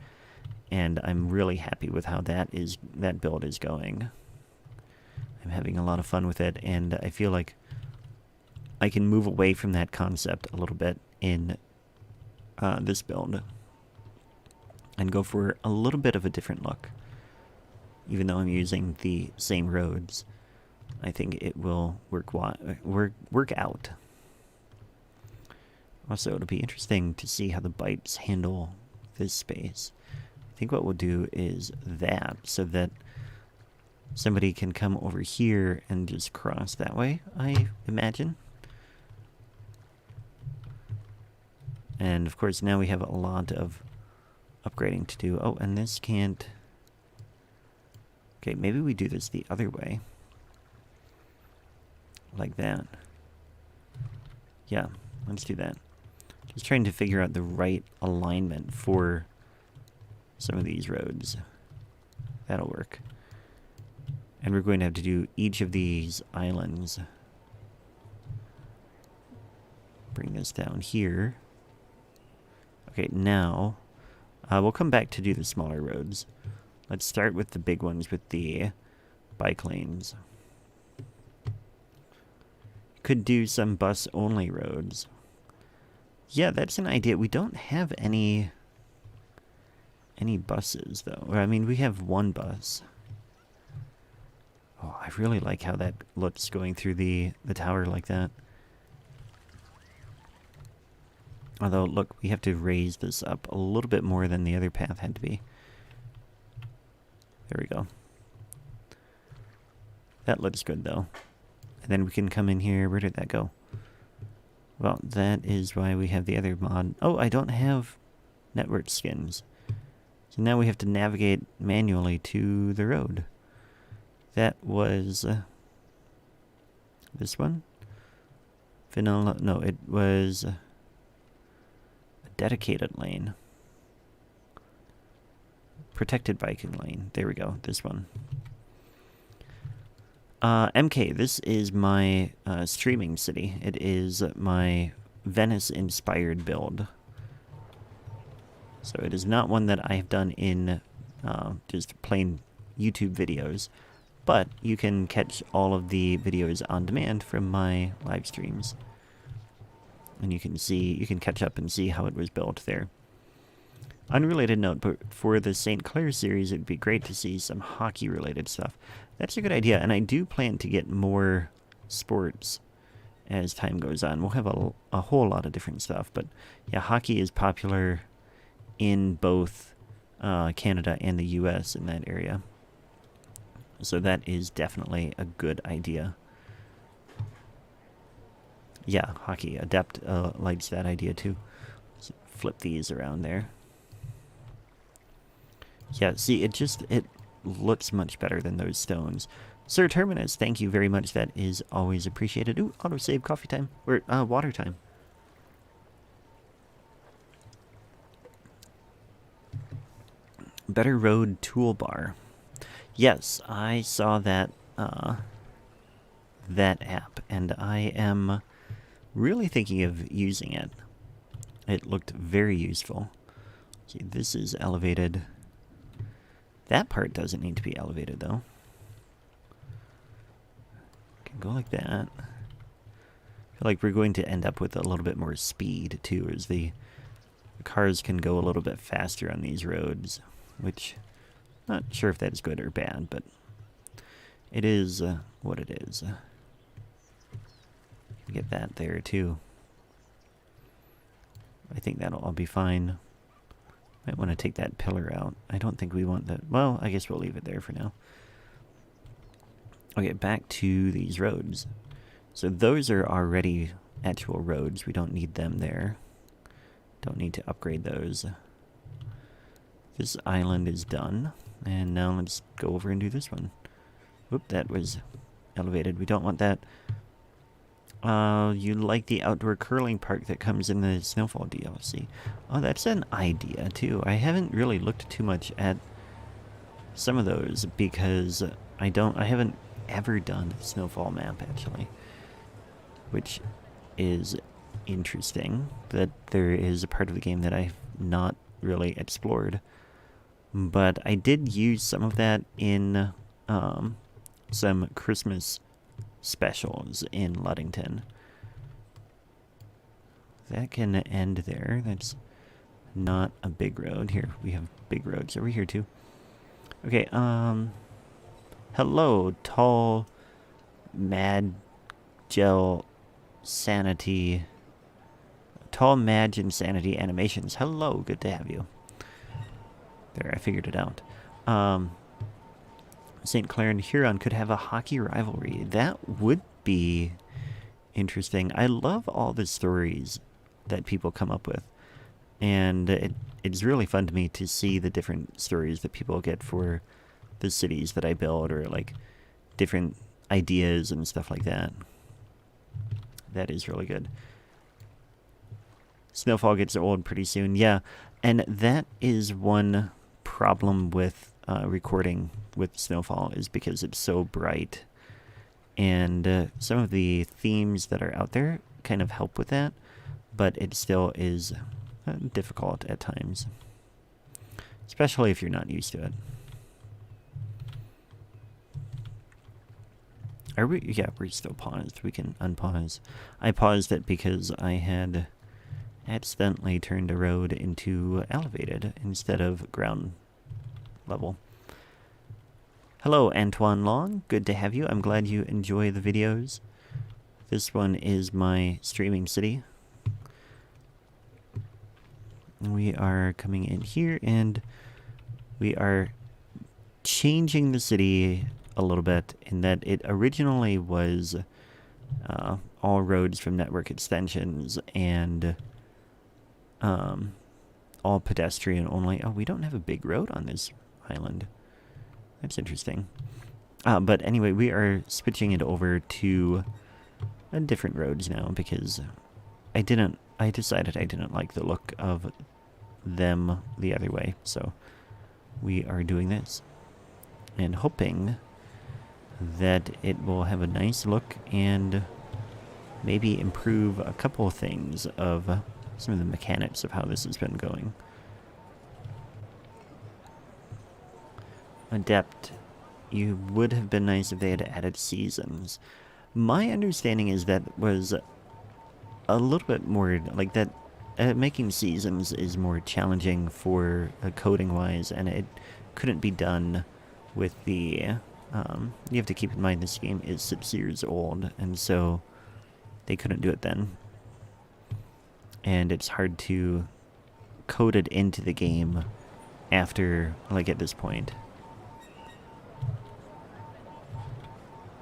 Speaker 1: And I'm really happy with how that build is going. I'm having a lot of fun with it, and I feel like I can move away from that concept a little bit in this build and go for a little bit of a different look. Even though I'm using the same roads, I think it will work out. Also, it'll be interesting to see how the bytes handle this space. I think what we'll do is that, so that somebody can come over here and just cross that way, I imagine. And of course now we have a lot of upgrading to do. Oh, and this can't... Okay, maybe we do this the other way. Like that. Yeah, let's do that. Just trying to figure out the right alignment for some of these roads. That'll work. And we're going to have to do each of these islands. Bring this down here. Okay, now we'll come back to do the smaller roads. Let's start with the big ones with the bike lanes. Could do some bus-only roads. Yeah, that's an idea. We don't have any buses, though. I mean, we have one bus. Oh, I really like how that looks going through the tower like that. Although, look, we have to raise this up a little bit more than the other path had to be. There we go. That looks good, though. And then we can come in here. Where did that go? Well, that is why we have the other mod. Oh, I don't have network skins. So now we have to navigate manually to the road. That was this one? Vanilla? No, it was a dedicated lane. Protected biking lane. There we go. This one. MK, this is my streaming city. It is my Venice-inspired build. So it is not one that I have done in just plain YouTube videos, but you can catch all of the videos on demand from my live streams. And you can catch up and see how it was built there. Unrelated note, but for the St. Clair series, it'd be great to see some hockey-related stuff. That's a good idea, and I do plan to get more sports as time goes on. We'll have a whole lot of different stuff, but yeah, hockey is popular in both Canada and the US in that area. So that is definitely a good idea. Yeah, hockey. Adept likes that idea too. Let's flip these around there. Yeah, see, it looks much better than those stones. Sir Terminus, thank you very much. That is always appreciated. Ooh, autosave coffee time. Or water time. Better Road Toolbar. Yes, I saw that that app, and I am really thinking of using it. It looked very useful. See, this is elevated. That part doesn't need to be elevated, though. Can go like that. I feel like we're going to end up with a little bit more speed, too, as the cars can go a little bit faster on these roads, which Not sure if that is good or bad, but it is what it is. Get that there too. I think that'll all be fine. Might want to take that pillar out. I don't think we want that. Well, I guess we'll leave it there for now. Okay, back to these roads. So those are already actual roads. We don't need them there. Don't need to upgrade those. This island is done. And now let's go over and do this one. Whoop, that was elevated. We don't want that. You like the outdoor curling park that comes in the Snowfall DLC. Oh, that's an idea, too. I haven't really looked too much at some of those because I haven't ever done the Snowfall map, actually. Which is interesting, that there is a part of the game that I've not really explored. But I did use some of that in some Christmas specials in Ludington. That can end there. That's not a big road. Here, we have big roads over here too. Okay, hello, tall Mad Gel Sanity. Tall Madge Insanity Animations. Hello, good to have you. There, I figured it out. St. Clair and Huron could have a hockey rivalry. That would be interesting. I love all the stories that people come up with. And it's really fun to me to see the different stories that people get for the cities that I build, or like different ideas and stuff like that. That is really good. Snowfall gets old pretty soon. Yeah, and that is one problem with recording with Snowfall, is because it's so bright. And some of the themes that are out there kind of help with that, but it still is difficult at times. Especially if you're not used to it. Are we? Yeah, we're still paused. We can unpause. I paused it because I had accidentally turned a road into elevated instead of ground level. Hello, Antoine Long. Good to have you. I'm glad you enjoy the videos. This one is my streaming city. We are coming in here, and we are changing the city a little bit in that it originally was all roads from network extensions and all pedestrian only. Oh, we don't have a big road on this island. That's interesting. But anyway, we are switching it over to different roads now because I decided I didn't like the look of them the other way. So we are doing this and hoping that it will have a nice look and maybe improve a couple of things of some of the mechanics of how this has been going. Adept, you would have been nice if they had added seasons. My understanding is that was a little bit more like that. Making seasons is more challenging for coding wise, and it couldn't be done with the you have to keep in mind this game is 6 years old, and so they couldn't do it then. And it's hard to code it into the game after, like, at this point.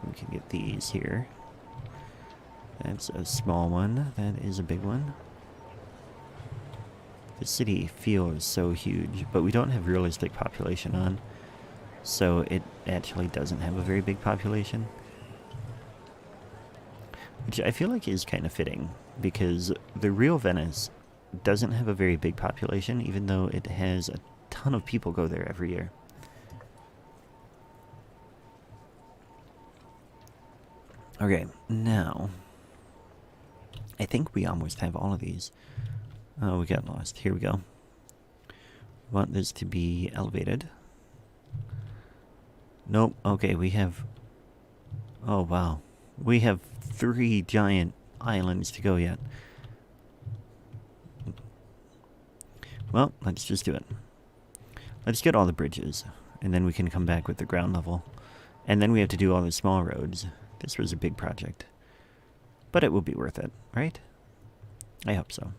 Speaker 1: We can get these here. That's a small one. That is a big one. The city feels so huge, but we don't have realistic population on. So it actually doesn't have a very big population. Which I feel like is kind of fitting, because the real Venice doesn't have a very big population, even though it has a ton of people go there every year. Okay, now, I think we almost have all of these. Oh, we got lost. Here we go. We want this to be elevated. Nope. Okay, we have... Oh, wow. We have 3 giant islands to go yet. Well, let's just do it. Let's get all the bridges. and then we can come back with the ground level. And then we have to do all the small roads. This was a big project. But it will be worth it, right? I hope so.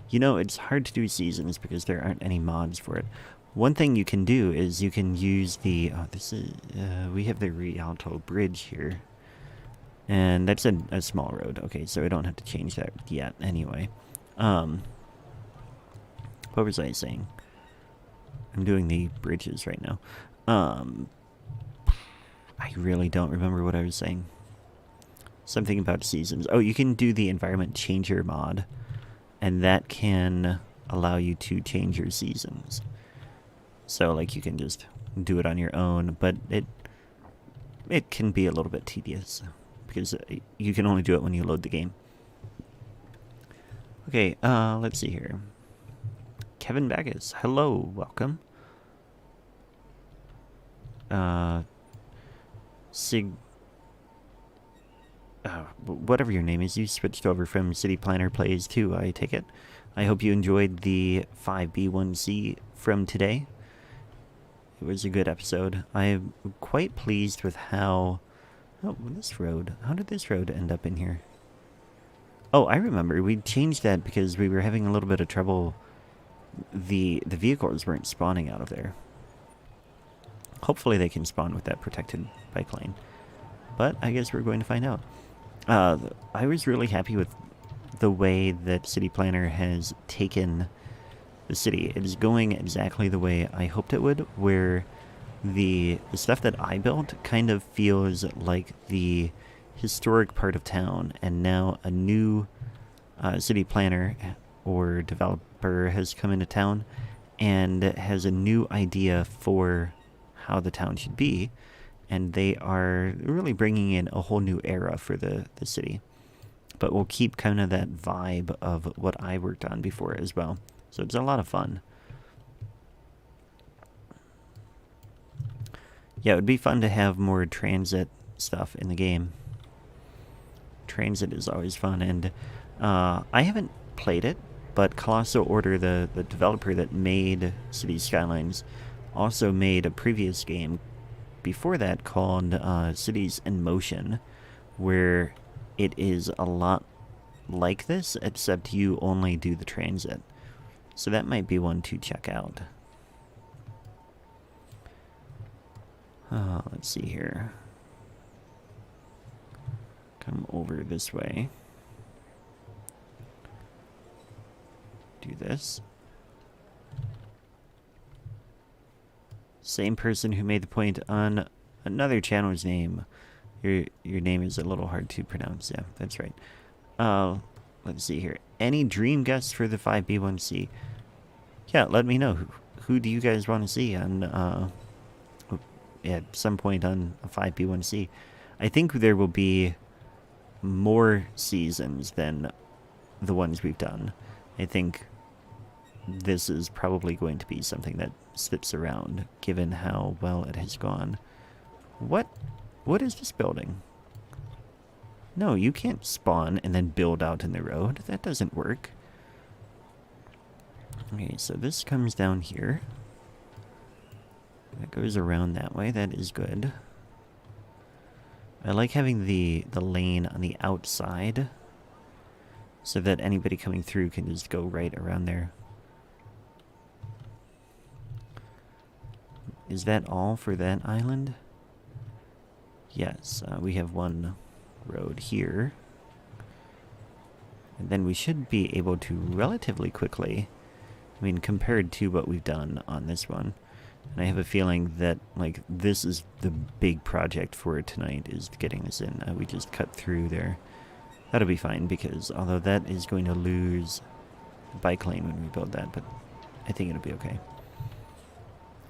Speaker 1: You know, it's hard to do seasons because there aren't any mods for it. One thing you can do is you can use the... Oh, this is... we have the Rialto Bridge here. And that's a small road. Okay, so I don't have to change that yet anyway. What was I saying? I'm doing the bridges right now. I really don't remember what I was saying. Something about seasons. Oh, you can do the environment changer mod, and that can allow you to change your seasons. So, like, you can just do it on your own, but it can be a little bit tedious because you can only do it when you load the game. Okay, let's see here. Kevin Baggis, hello, welcome. Whatever your name is, you switched over from City Planner Plays too, I take it. I hope you enjoyed the 5B1C from today. It was a good episode. I'm quite pleased with how... Oh, this road. How did this road end up in here? Oh, I remember. We changed that because we were having a little bit of trouble. The vehicles weren't spawning out of there. Hopefully they can spawn with that protected bike lane. But I guess we're going to find out. I was really happy with the way that City Planner has taken the city. It is going exactly the way I hoped it would, where the stuff that I built kind of feels like the historic part of town, and now a new city planner or developer has come into town and has a new idea for how the town should be, and they are really bringing in a whole new era for the city. But we'll keep kind of that vibe of what I worked on before as well. So it's a lot of fun. Yeah, it would be fun to have more transit stuff in the game. Transit is always fun, and I haven't played it, but Colossal Order, the developer that made Cities Skylines, also made a previous game before that called Cities in Motion, where it is a lot like this, except you only do the transit. So that might be one to check out. Let's see here. Come over this way. Do this. Same person who made the point on another channel's name. Your name is a little hard to pronounce. Yeah, that's right. Let's see here. Any dream guests for the 5B1C? Yeah, let me know. Who do you guys want to see on at some point on a 5B1C? I think there will be more seasons than the ones we've done. I think this is probably going to be something that sticks around, given how well it has gone. What is this building? No, you can't spawn and then build out in the road. That doesn't work. Okay, so this comes down here. That goes around that way. That is good. I like having the lane on the outside so that anybody coming through can just go right around there. Is that all for that island? Yes, we have one road here. And then we should be able to relatively quickly, I mean, compared to what we've done on this one. And I have a feeling that, like, this is the big project for tonight, is getting this in. We just cut through there. That'll be fine, because although that is going to lose the bike lane when we build that, but I think it'll be okay.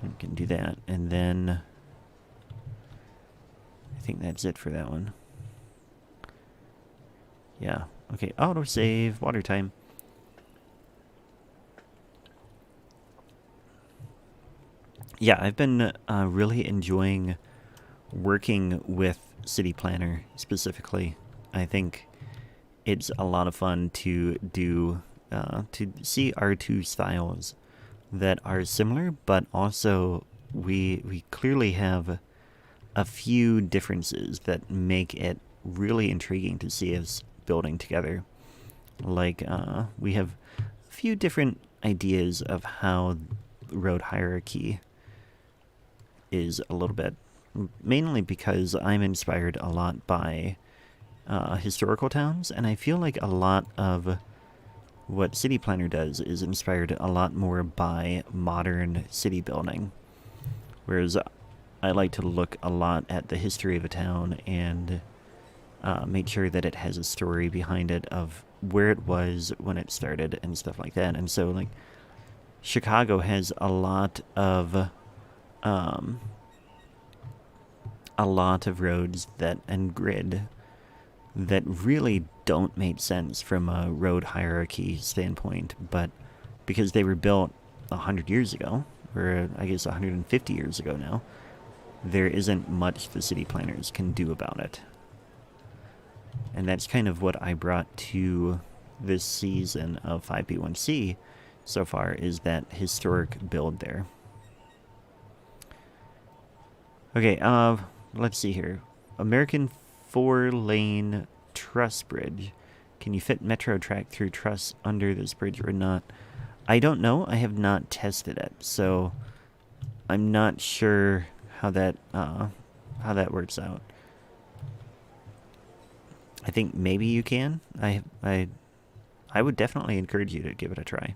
Speaker 1: We can do that, and then I think that's it for that one. Yeah, okay, autosave, water time. Yeah, I've been really enjoying working with City Planner specifically. I think it's a lot of fun to do, to see our two styles that are similar, but also we clearly have a few differences that make it really intriguing to see us building together. Like, we have a few different ideas of how road hierarchy is a little bit, mainly because I'm inspired a lot by historical towns, and I feel like a lot of what City Planner does is inspired a lot more by modern city building. Whereas I like to look a lot at the history of a town and make sure that it has a story behind it of where it was when it started and stuff like that. And so, like, Chicago has um, a lot of roads that and grid that really don't make sense from a road hierarchy standpoint, but because they were built 100 years ago, or I guess 150 years ago now, there isn't much the city planners can do about it. And that's kind of what I brought to this season of 5P1C so far, is that historic build there. Okay, let's see here. American 4-lane truss bridge. Can you fit metro track through truss under this bridge or not? I don't know. I have not tested it, so I'm not sure how that works out. I think maybe you can. I would definitely encourage you to give it a try.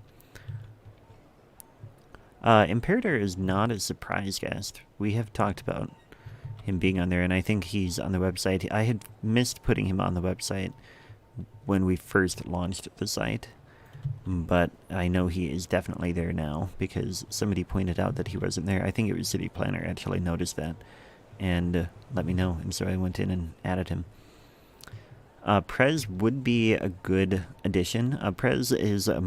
Speaker 1: Imperator is not a surprise guest. We have talked about him being on there, and I think he's on the website. I had missed putting him on the website when we first launched the site, but I know he is definitely there now because somebody pointed out that he wasn't there. I think it was City Planner actually noticed that and let me know, and so I went in and added him. Prez would be a good addition. Prez is a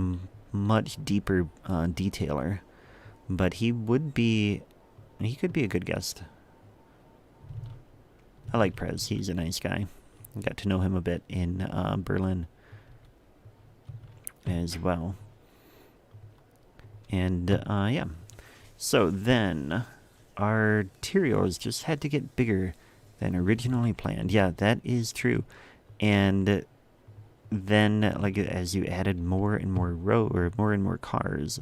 Speaker 1: much deeper detailer, but he could be a good guest. I like Prez. He's a nice guy. I got to know him a bit in Berlin as well. And yeah. So then our materials just had to get bigger than originally planned. Yeah, that is true. And then, like, as you added more and more more and more cars,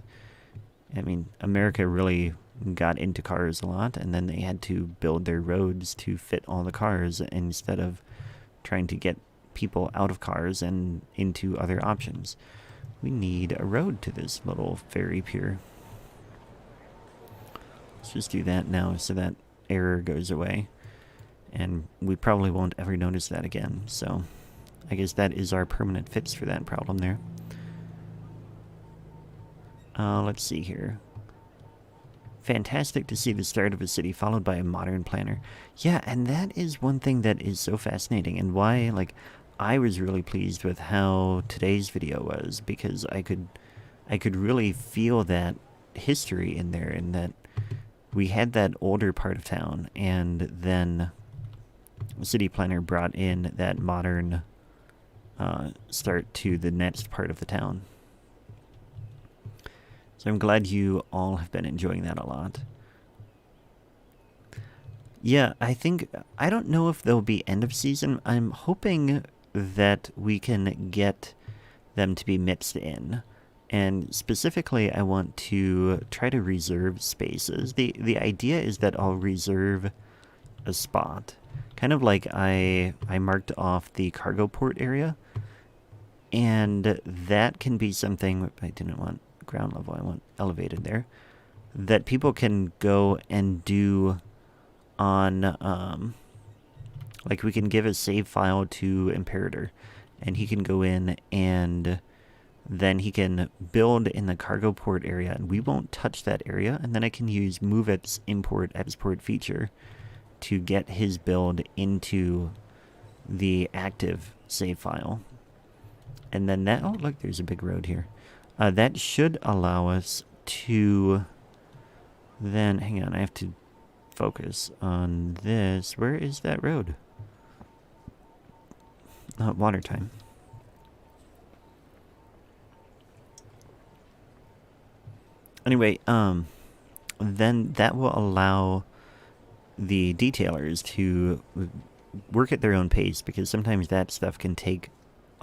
Speaker 1: I mean, America really got into cars a lot, and then they had to build their roads to fit all the cars instead of trying to get people out of cars and into other options. We need a road to this little ferry pier. Let's just do that now so that error goes away. And we probably won't ever notice that again, so I guess that is our permanent fix for that problem there. Let's see here. Fantastic to see the start of a city followed by a modern planner. Yeah, and that is one thing that is so fascinating, and why, like, I was really pleased with how today's video was, because I could really feel that history in there, and that we had that older part of town, and then City Planner brought in that modern start to the next part of the town. So I'm glad you all have been enjoying that a lot. Yeah, I don't know if they'll be end of season. I'm hoping that we can get them to be mixed in. And specifically, I want to try to reserve spaces. The idea is that I'll reserve a spot. Kind of like I marked off the cargo port area. And that can be something, I didn't want ground level, I want elevated there, that people can go and do on, like, we can give a save file to Imperator, and he can go in and then he can build in the cargo port area, and we won't touch that area, and then I can use move its import export feature to get his build into the active save file. And then that, oh look, there's a big road here. That should allow us to then, hang on, I have to focus on this. Where is that road? Water time. Anyway, then that will allow the detailers to work at their own pace, because sometimes that stuff can take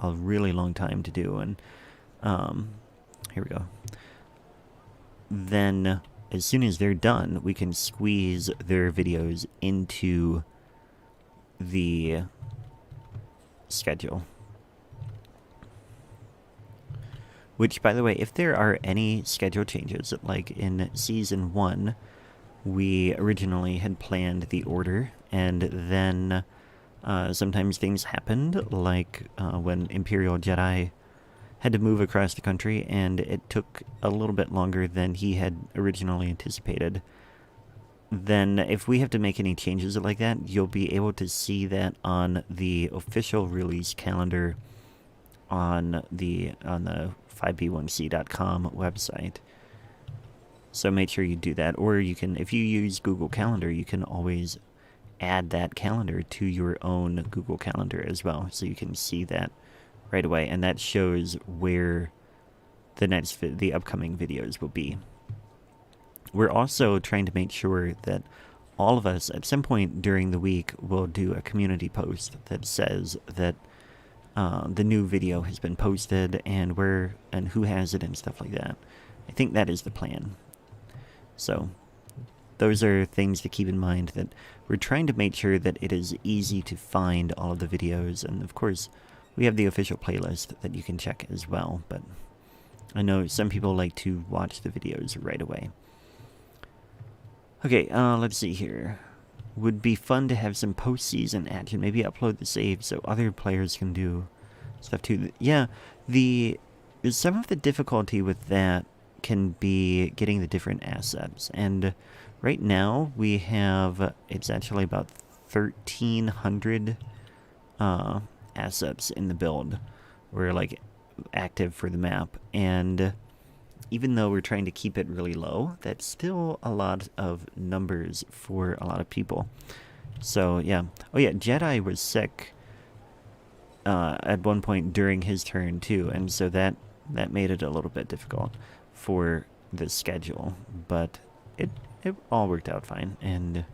Speaker 1: a really long time to do. And here we go. Then as soon as they're done, we can squeeze their videos into the schedule. Which, by the way, if there are any schedule changes, like in Season 1, we originally had planned the order, and then sometimes things happened, like when Imperial Jedi had to move across the country, and it took a little bit longer than he had originally anticipated. Then if we have to make any changes like that, you'll be able to see that on the official release calendar on the 5b1c.com website. So make sure you do that. Or you can, if you use Google Calendar, you can always add that calendar to your own Google Calendar as well, so you can see that right away, and that shows where the upcoming videos will be. We're also trying to make sure that all of us at some point during the week will do a community post that says that the new video has been posted and where and who has it and stuff like that. I think that is the plan. So those are things to keep in mind, that we're trying to make sure that it is easy to find all of the videos, and of course we have the official playlist that you can check as well, but I know some people like to watch the videos right away. Okay, let's see here. Would be fun to have some post-season action. Maybe upload the save so other players can do stuff too. Yeah, some of the difficulty with that can be getting the different assets. And right now we have, it's actually about 1,300 assets in the build. We're like active for the map, and even though we're trying to keep it really low, that's still a lot of numbers for a lot of people. So yeah. Oh yeah, Jedi was sick at one point during his turn too, and so that made it a little bit difficult for the schedule, but it all worked out fine, and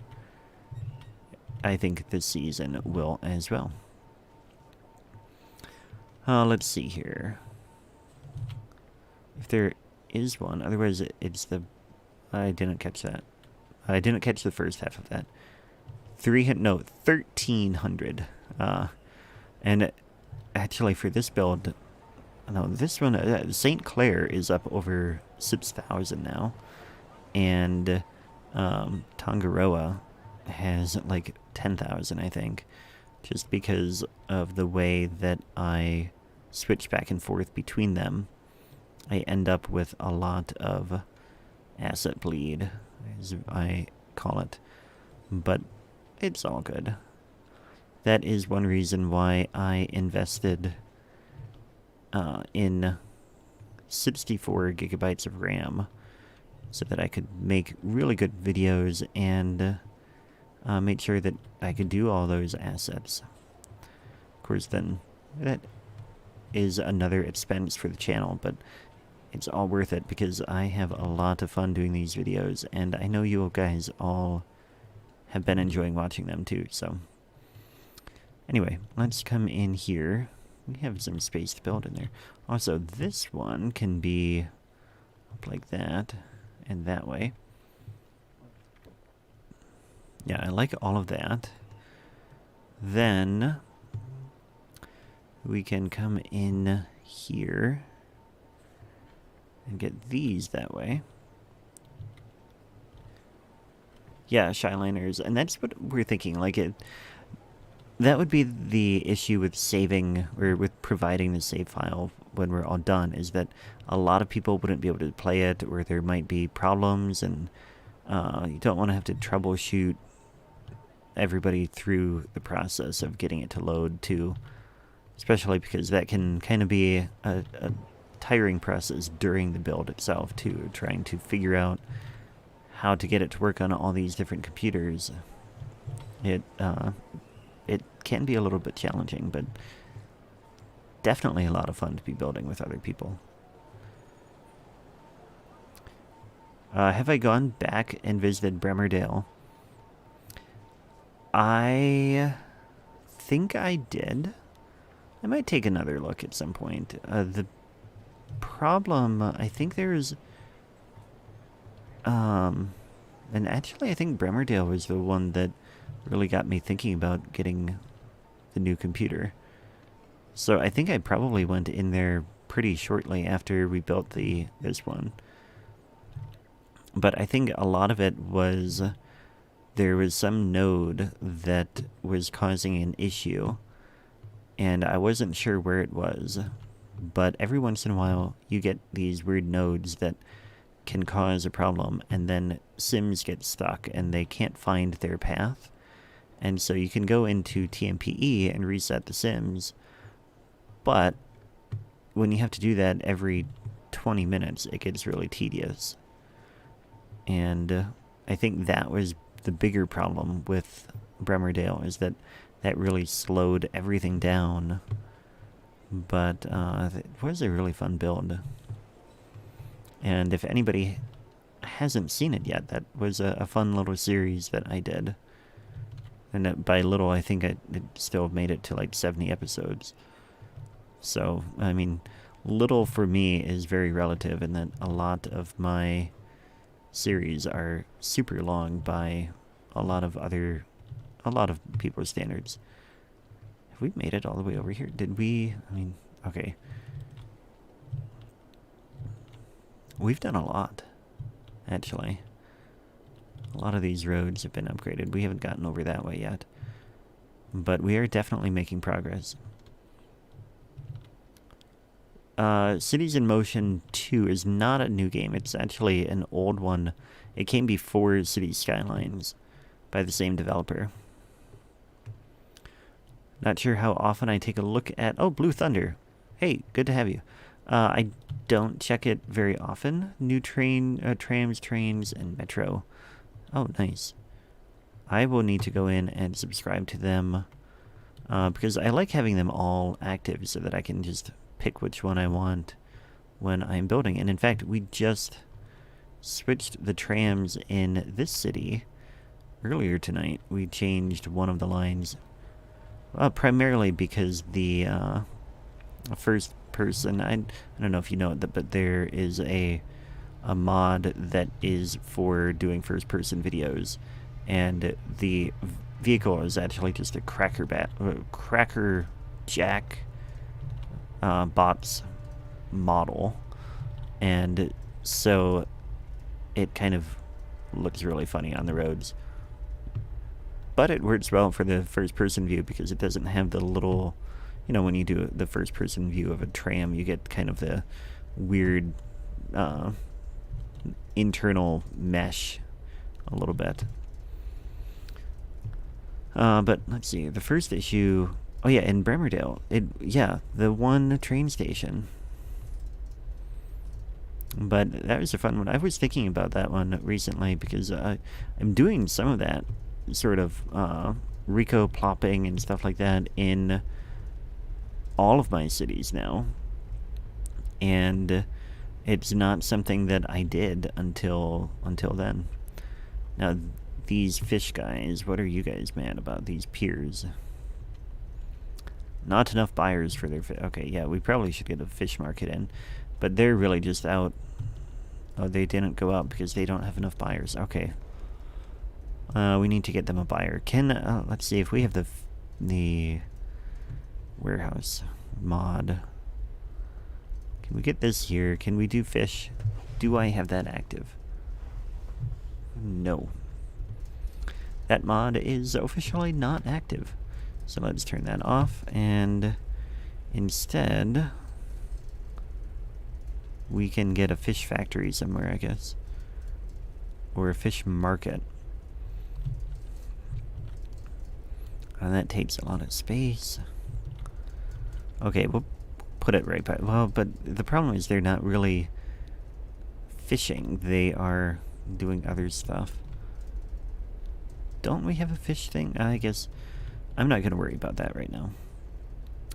Speaker 1: I think this season will as well. Let's see here. If there is one, otherwise it's the... I didn't catch that. I didn't catch the first half of that. 1,300. And actually for this build... No, this one... St. Clair is up over 6,000 now. And Tangaroa has like 10,000, I think. Just because of the way that I switch back and forth between them, I end up with a lot of asset bleed, as I call it. But it's all good. That is one reason why I invested in 64 gigabytes of RAM, so that I could make really good videos and make sure that I could do all those assets. Of course, then that is another expense for the channel, but it's all worth it because I have a lot of fun doing these videos, and I know you guys all have been enjoying watching them too. So anyway, let's come in here. We have some space to build in there. Also, this one can be up like that and that way. Yeah, I like all of that. Then we can come in here and get these that way. Yeah, Skyliners, and that's what we're thinking. Like, that would be the issue with saving, or with providing the save file when we're all done, is that a lot of people wouldn't be able to play it, or there might be problems, and you don't want to have to troubleshoot everybody through the process of getting it to load too, especially because that can kind of be a tiring process during the build itself too, trying to figure out how to get it to work on all these different computers. It can be a little bit challenging, but definitely a lot of fun to be building with other people. Have I gone back and visited Bremmerdale? I think I did. I might take another look at some point. The problem, I think there's... and actually I think Bremmerdale was the one that really got me thinking about getting the new computer. So I think I probably went in there pretty shortly after we built this one. But I think a lot of it was there was some node that was causing an issue, and I wasn't sure where it was. But every once in a while, you get these weird nodes that can cause a problem, and then sims get stuck and they can't find their path. And so you can go into TMPE and reset the sims, but when you have to do that every 20 minutes, it gets really tedious. And I think that was the bigger problem with Bremmerdale, is that really slowed everything down. But it was a really fun build. And if anybody hasn't seen it yet, that was a fun little series that I did. And by little, I think it still made it to like 70 episodes. So, I mean, little for me is very relative, in that a lot of my series are super long by a lot of people's standards. Have we made it all the way over here? Did we? I mean, okay. We've done a lot, actually. A lot of these roads have been upgraded. We haven't gotten over that way yet. But we are definitely making progress. Cities in Motion 2 is not a new game. It's actually an old one. It came before City Skylines by the same developer. Not sure how often I take a look at... Oh, Blue Thunder. Hey, good to have you. I don't check it very often. New trams, trains, and metro. Oh, nice. I will need to go in and subscribe to them, because I like having them all active so that I can just pick which one I want when I'm building. And in fact, we just switched the trams in this city earlier tonight. We changed one of the lines, primarily because the first person, I don't know if you know it, but there is a mod that is for doing first person videos, and the vehicle is actually just a Cracker Jack bots model, and so it kind of looks really funny on the roads. But it works well for the first person view because it doesn't have the little, you know, when you do the first person view of a tram, you get kind of the weird internal mesh a little bit. But let's see, the first issue... Oh yeah, in Bremmerdale. The one train station. But that was a fun one. I was thinking about that one recently because I'm doing some of that sort of Rico plopping and stuff like that in all of my cities now. And it's not something that I did until then. Now, these fish guys, what are you guys mad about? These piers. Not enough buyers for their fish. Okay, yeah, we probably should get a fish market in. But they're really just out. Oh, they didn't go out because they don't have enough buyers. Okay. We need to get them a buyer. Let's see if we have the warehouse mod. Can we get this here? Can we do fish? Do I have that active? No. That mod is officially not active. So let's turn that off, and instead we can get a fish factory somewhere, I guess. Or a fish market. And that takes a lot of space. Okay, we'll put it right back. Well, but the problem is they're not really fishing. They are doing other stuff. Don't we have a fish thing? I guess I'm not going to worry about that right now.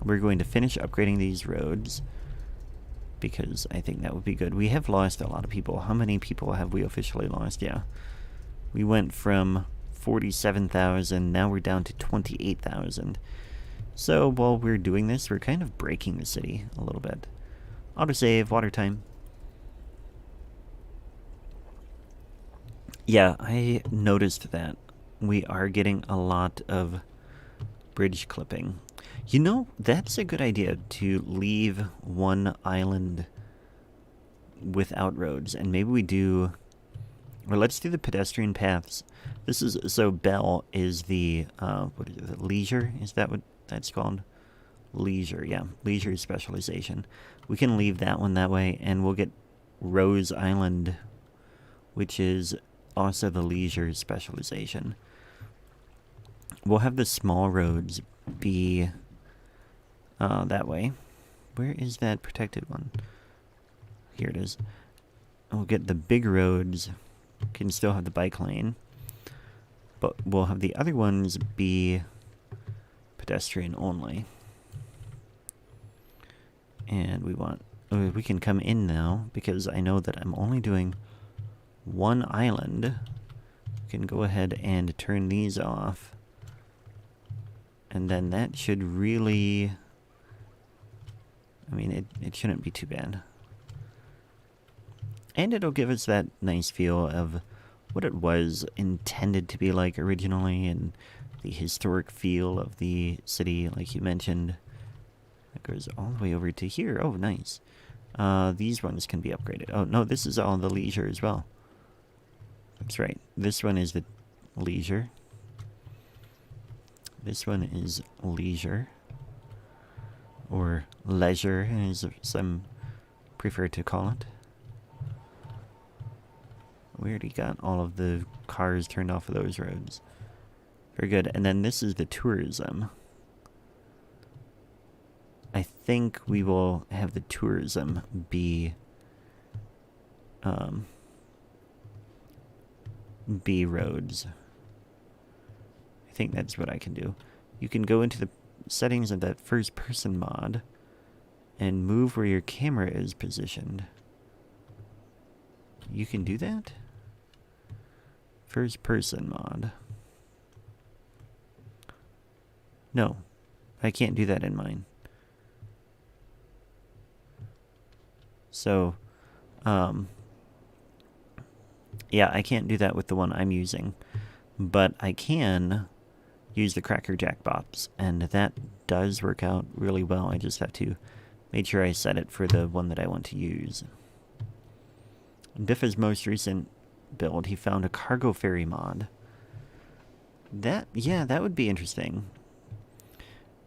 Speaker 1: We're going to finish upgrading these roads because I think that would be good. We have lost a lot of people. How many people have we officially lost? Yeah. We went from 47,000, now we're down to 28,000. So while we're doing this, we're kind of breaking the city a little bit. Autosave, water time. Yeah, I noticed that we are getting a lot of bridge clipping. You know, that's a good idea, to leave one island without roads, and maybe we do, or let's do the pedestrian paths. This is, so Bell is the, what is it, leisure? Is that what that's called? Leisure, yeah, leisure specialization. We can leave that one that way, and we'll get Rose Island, which is also the leisure specialization. We'll have the small roads be that way. Where is that protected one? Here it is. We'll get the big roads, can still have the bike lane, but we'll have the other ones be pedestrian only. And we want, we can come in now, because I know that I'm only doing one island. We can go ahead and turn these off. And then that should really, I mean, it shouldn't be too bad. And it'll give us that nice feel of what it was intended to be like originally, and the historic feel of the city, like you mentioned. That goes all the way over to here. Oh, nice. These ones can be upgraded. Oh, no, this is all the leisure as well. That's right. This one is the leisure. This one is leisure. Or leisure, as some prefer to call it. We already got all of the cars turned off of those roads. Very good. And then this is the tourism. I think we will have the tourism be roads. I think that's what I can do. You can go into the settings of that first person mod and move where your camera is positioned. You can do that? First person mod. No, I can't do that in mine. So, yeah, I can't do that with the one I'm using, but I can use the Cracker Jack bops, and that does work out really well. I just have to make sure I set it for the one that I want to use. Diffa's most recent build, he found a cargo ferry mod. That, yeah, that would be interesting.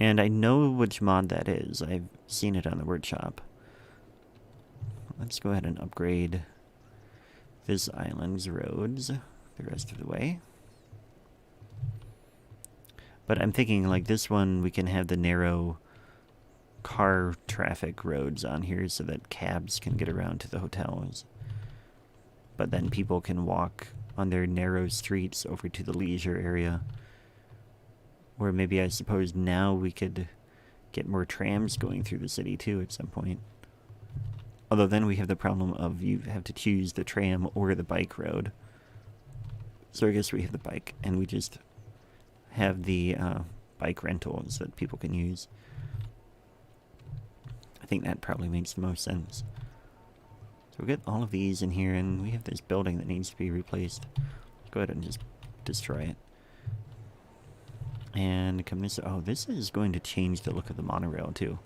Speaker 1: And I know which mod that is. I've seen it on the workshop. Let's go ahead and upgrade this island's roads the rest of the way. But I'm thinking, like, this one, we can have the narrow car traffic roads on here so that cabs can get around to the hotels. But then people can walk on their narrow streets over to the leisure area. Or maybe, I suppose, now we could get more trams going through the city, too, at some point. Although then we have the problem of you have to choose the tram or the bike road. So I guess we have the bike, and we just have the bike rentals that people can use. I think that probably makes the most sense. So we'll get all of these in here, and we have this building that needs to be replaced. Let's go ahead and just destroy it. And come this, oh, this is going to change the look of the monorail, too.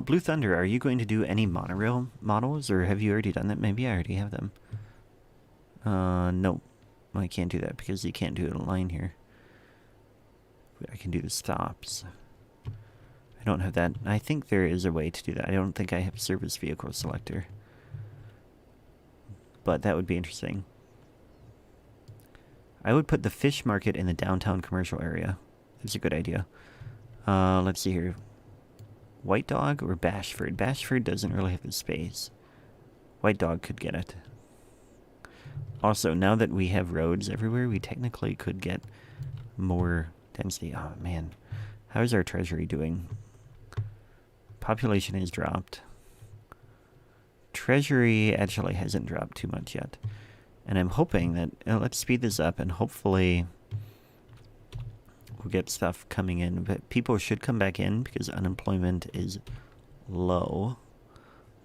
Speaker 1: Blue Thunder, are you going to do any monorail models, or have you already done that? Maybe I already have them. No. I can't do that because you can't do it online here. I can do the stops. I don't have that. I think there is a way to do that. I don't think I have a service vehicle selector. But that would be interesting. I would put the fish market in the downtown commercial area. That's a good idea. Let's see here. White Dog or Bashford? Bashford doesn't really have the space. White Dog could get it. Also, now that we have roads everywhere, we technically could get more density. Oh, man. How is our treasury doing? Population has dropped. Treasury actually hasn't dropped too much yet. And I'm hoping that... let's speed this up and hopefully we'll get stuff coming in. But people should come back in because unemployment is low.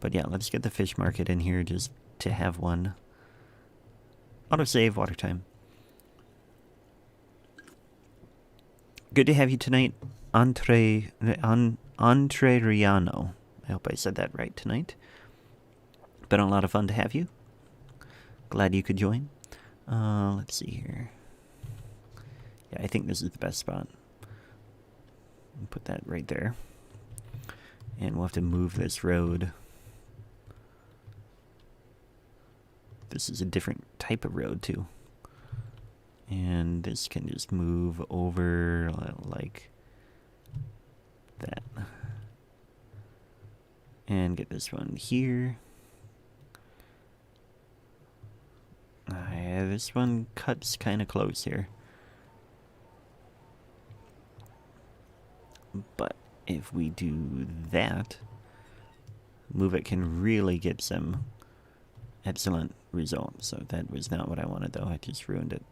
Speaker 1: But yeah, let's get the fish market in here just to have one. Autosave, water time. Good to have you tonight, Entreriano. I hope I said that right tonight. Been a lot of fun to have you. Glad you could join. Let's see here. Yeah, I think this is the best spot. Put that right there. And we'll have to move this road. This is a different type of road, too. And this can just move over like that. And get this one here. Yeah, this one cuts kind of close here. But if we do that, Move It can really get some excellent results. So that was not what I wanted, though. I just ruined it.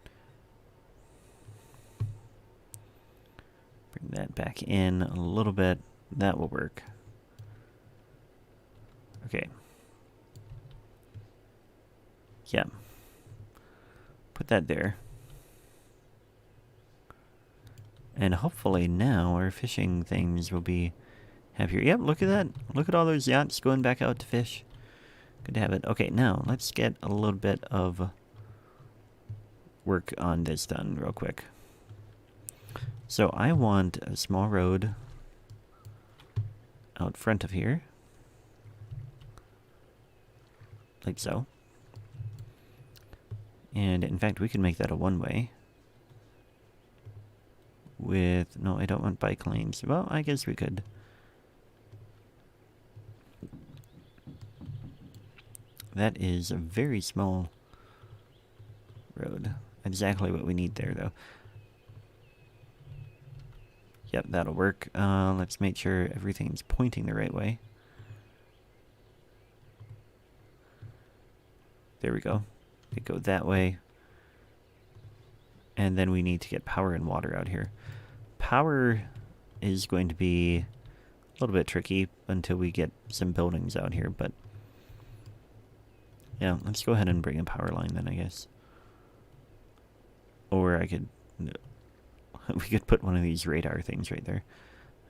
Speaker 1: Bring that back in a little bit. That will work. Okay. Yeah. Put that there. And hopefully now our fishing things will be happier. Yep, look at that. Look at all those yachts going back out to fish. Good to have it. Okay, now let's get a little bit of work on this done real quick. So I want a small road out front of here. Like so. And in fact, we can make that a one-way. With... no, I don't want bike lanes. Well, I guess we could. That is a very small road. Exactly what we need there, though. Yep, that'll work. Let's make sure everything's pointing the right way. There we go. We go that way. And then we need to get power and water out here. Power is going to be a little bit tricky until we get some buildings out here, but yeah, let's go ahead and bring a power line then, I guess. Or I could... we could put one of these radar things right there.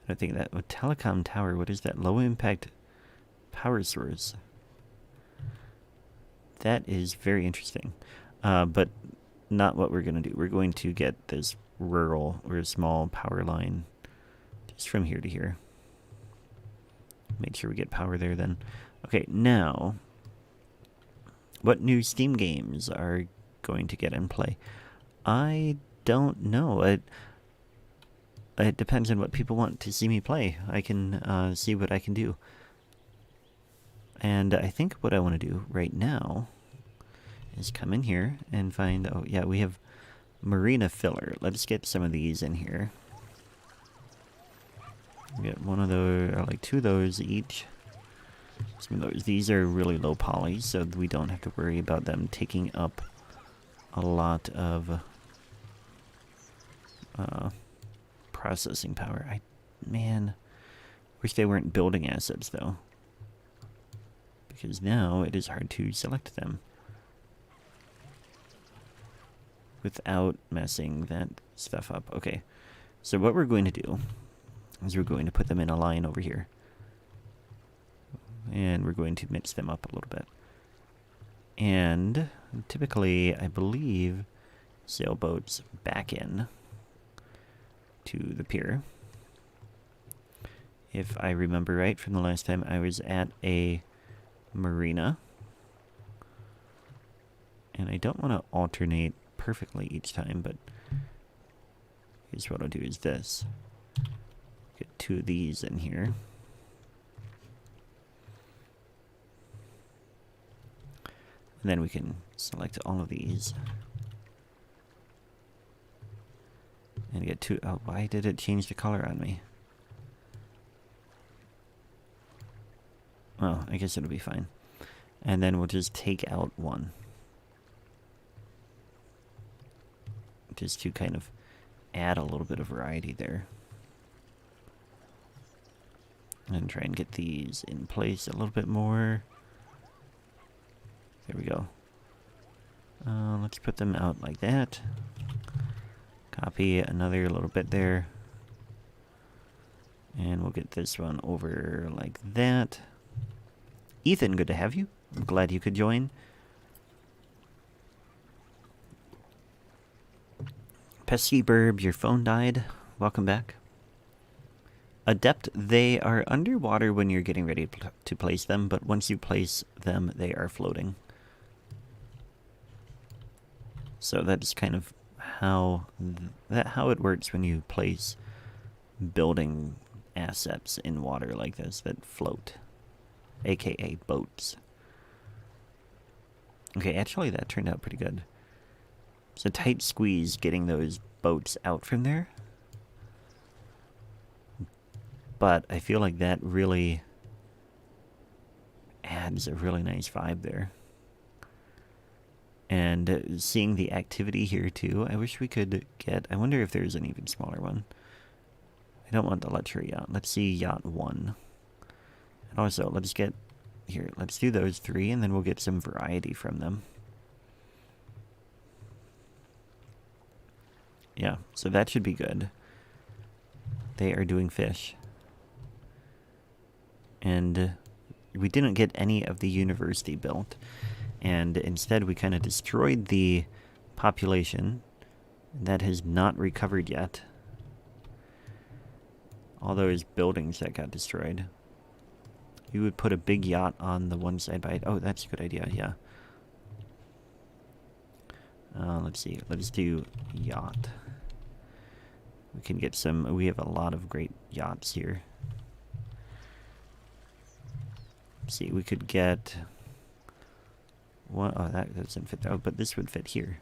Speaker 1: I don't think that... a telecom tower, what is that? Low impact power source. That is very interesting. But not what we're going to do. We're going to get this rural or small power line just from here to here. Make sure we get power there then. Okay, now, what new Steam games are going to get in play? I don't know. It depends on what people want to see me play. I can see what I can do. And I think what I want to do right now is come in here and find... oh, yeah, we have marina filler. Let's get some of these in here. Get one of those, or like two of those each. Some of those. These are really low poly, so we don't have to worry about them taking up a lot of processing power. Man, wish they weren't building assets, though. Because now it is hard to select them without messing that stuff up. Okay, so what we're going to do is we're going to put them in a line over here. And we're going to mix them up a little bit. And typically, I believe, sailboats back in to the pier. If I remember right from the last time I was at a marina. And I don't want to alternate perfectly each time, but here's what I'll do is this. Get two of these in here. And then we can select all of these. And get two... oh, why did it change the color on me? Oh, I guess it'll be fine. And then we'll just take out one. Just to kind of add a little bit of variety there. And try and get these in place a little bit more. There we go. Let's put them out like that. Copy another little bit there. And we'll get this one over like that. Ethan, good to have you. I'm glad you could join. Pesky Burb, your phone died. Welcome back. Adept, they are underwater when you're getting ready to place them, but once you place them, they are floating. So that's kind of how it works when you place building assets in water like this that float, aka boats. Okay, actually that turned out pretty good. It's a tight squeeze getting those boats out from there. But I feel like that really adds a really nice vibe there. And seeing the activity here too, I wish we could get... I wonder if there's an even smaller one. I don't want the luxury yacht. Let's see yacht 1. And also, let's get... Here, let's do those 3, and then we'll get some variety from them. Yeah, so that should be good. They are doing fish. And we didn't get any of the university built. And instead we kind of destroyed the population. That has not recovered yet. All those buildings that got destroyed. We would put a big yacht on the one side by it. Oh, that's a good idea, yeah. Let's see. Let's do yacht. We can get some... We have a lot of great yachts here. Let's see, we could get... One, oh, that doesn't fit there. Oh, but this would fit here.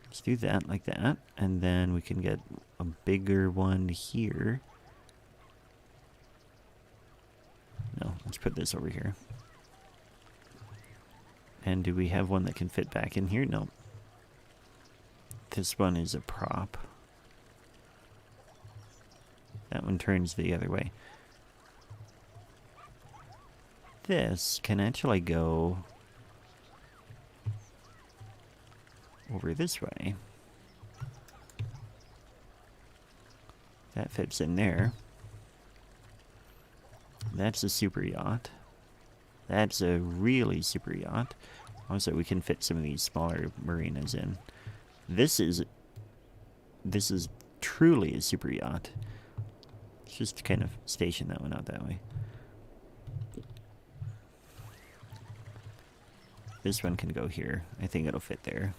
Speaker 1: Let's do that like that. And then we can get a bigger one here. No, let's put this over here. And do we have one that can fit back in here? No. This one is a prop. That one turns the other way. This can actually go over this way. That fits in there. That's a super yacht. That's a really super yacht. Also, we can fit some of these smaller marinas in. This is truly a super yacht. Let's just kind of station that one out that way. This one can go here. I think it'll fit there.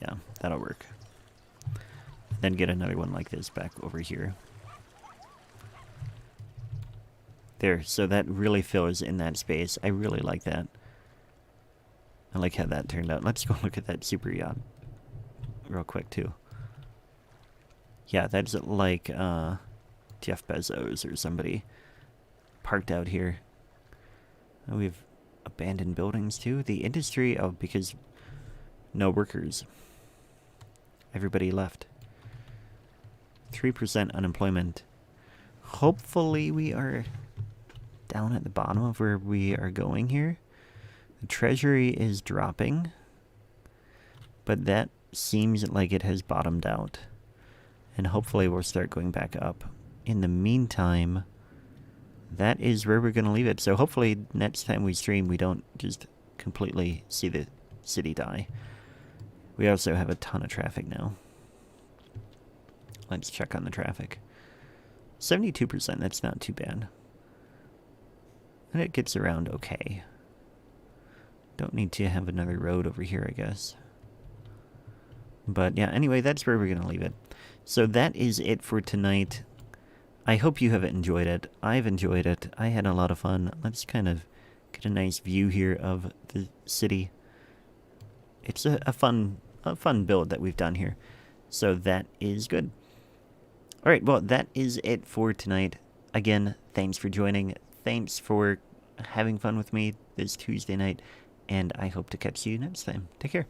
Speaker 1: Yeah, that'll work. Then get another one like this back over here. There, so that really fills in that space. I really like that. I like how that turned out. Let's go look at that super yacht real quick, too. Yeah, that's like Jeff Bezos or somebody parked out here. Oh, we have abandoned buildings, too. The industry, oh, because no workers. Everybody left. 3% unemployment. Hopefully we are down at the bottom of where we are going here. The treasury is dropping, but that seems like it has bottomed out. And hopefully we'll start going back up. In the meantime, that is where we're going to leave it. So hopefully next time we stream, we don't just completely see the city die. We also have a ton of traffic now. Let's check on the traffic. 72%, that's not too bad. And it gets around okay. Don't need to have another road over here, I guess. But yeah, anyway, that's where we're going to leave it. So that is it for tonight. I hope you have enjoyed it. I've enjoyed it. I had a lot of fun. Let's kind of get a nice view here of the city. It's a fun build that we've done here. So that is good. All right, well, that is it for tonight. Again, thanks for joining. Thanks for having fun with me this Tuesday night, and I hope to catch you next time. Take care.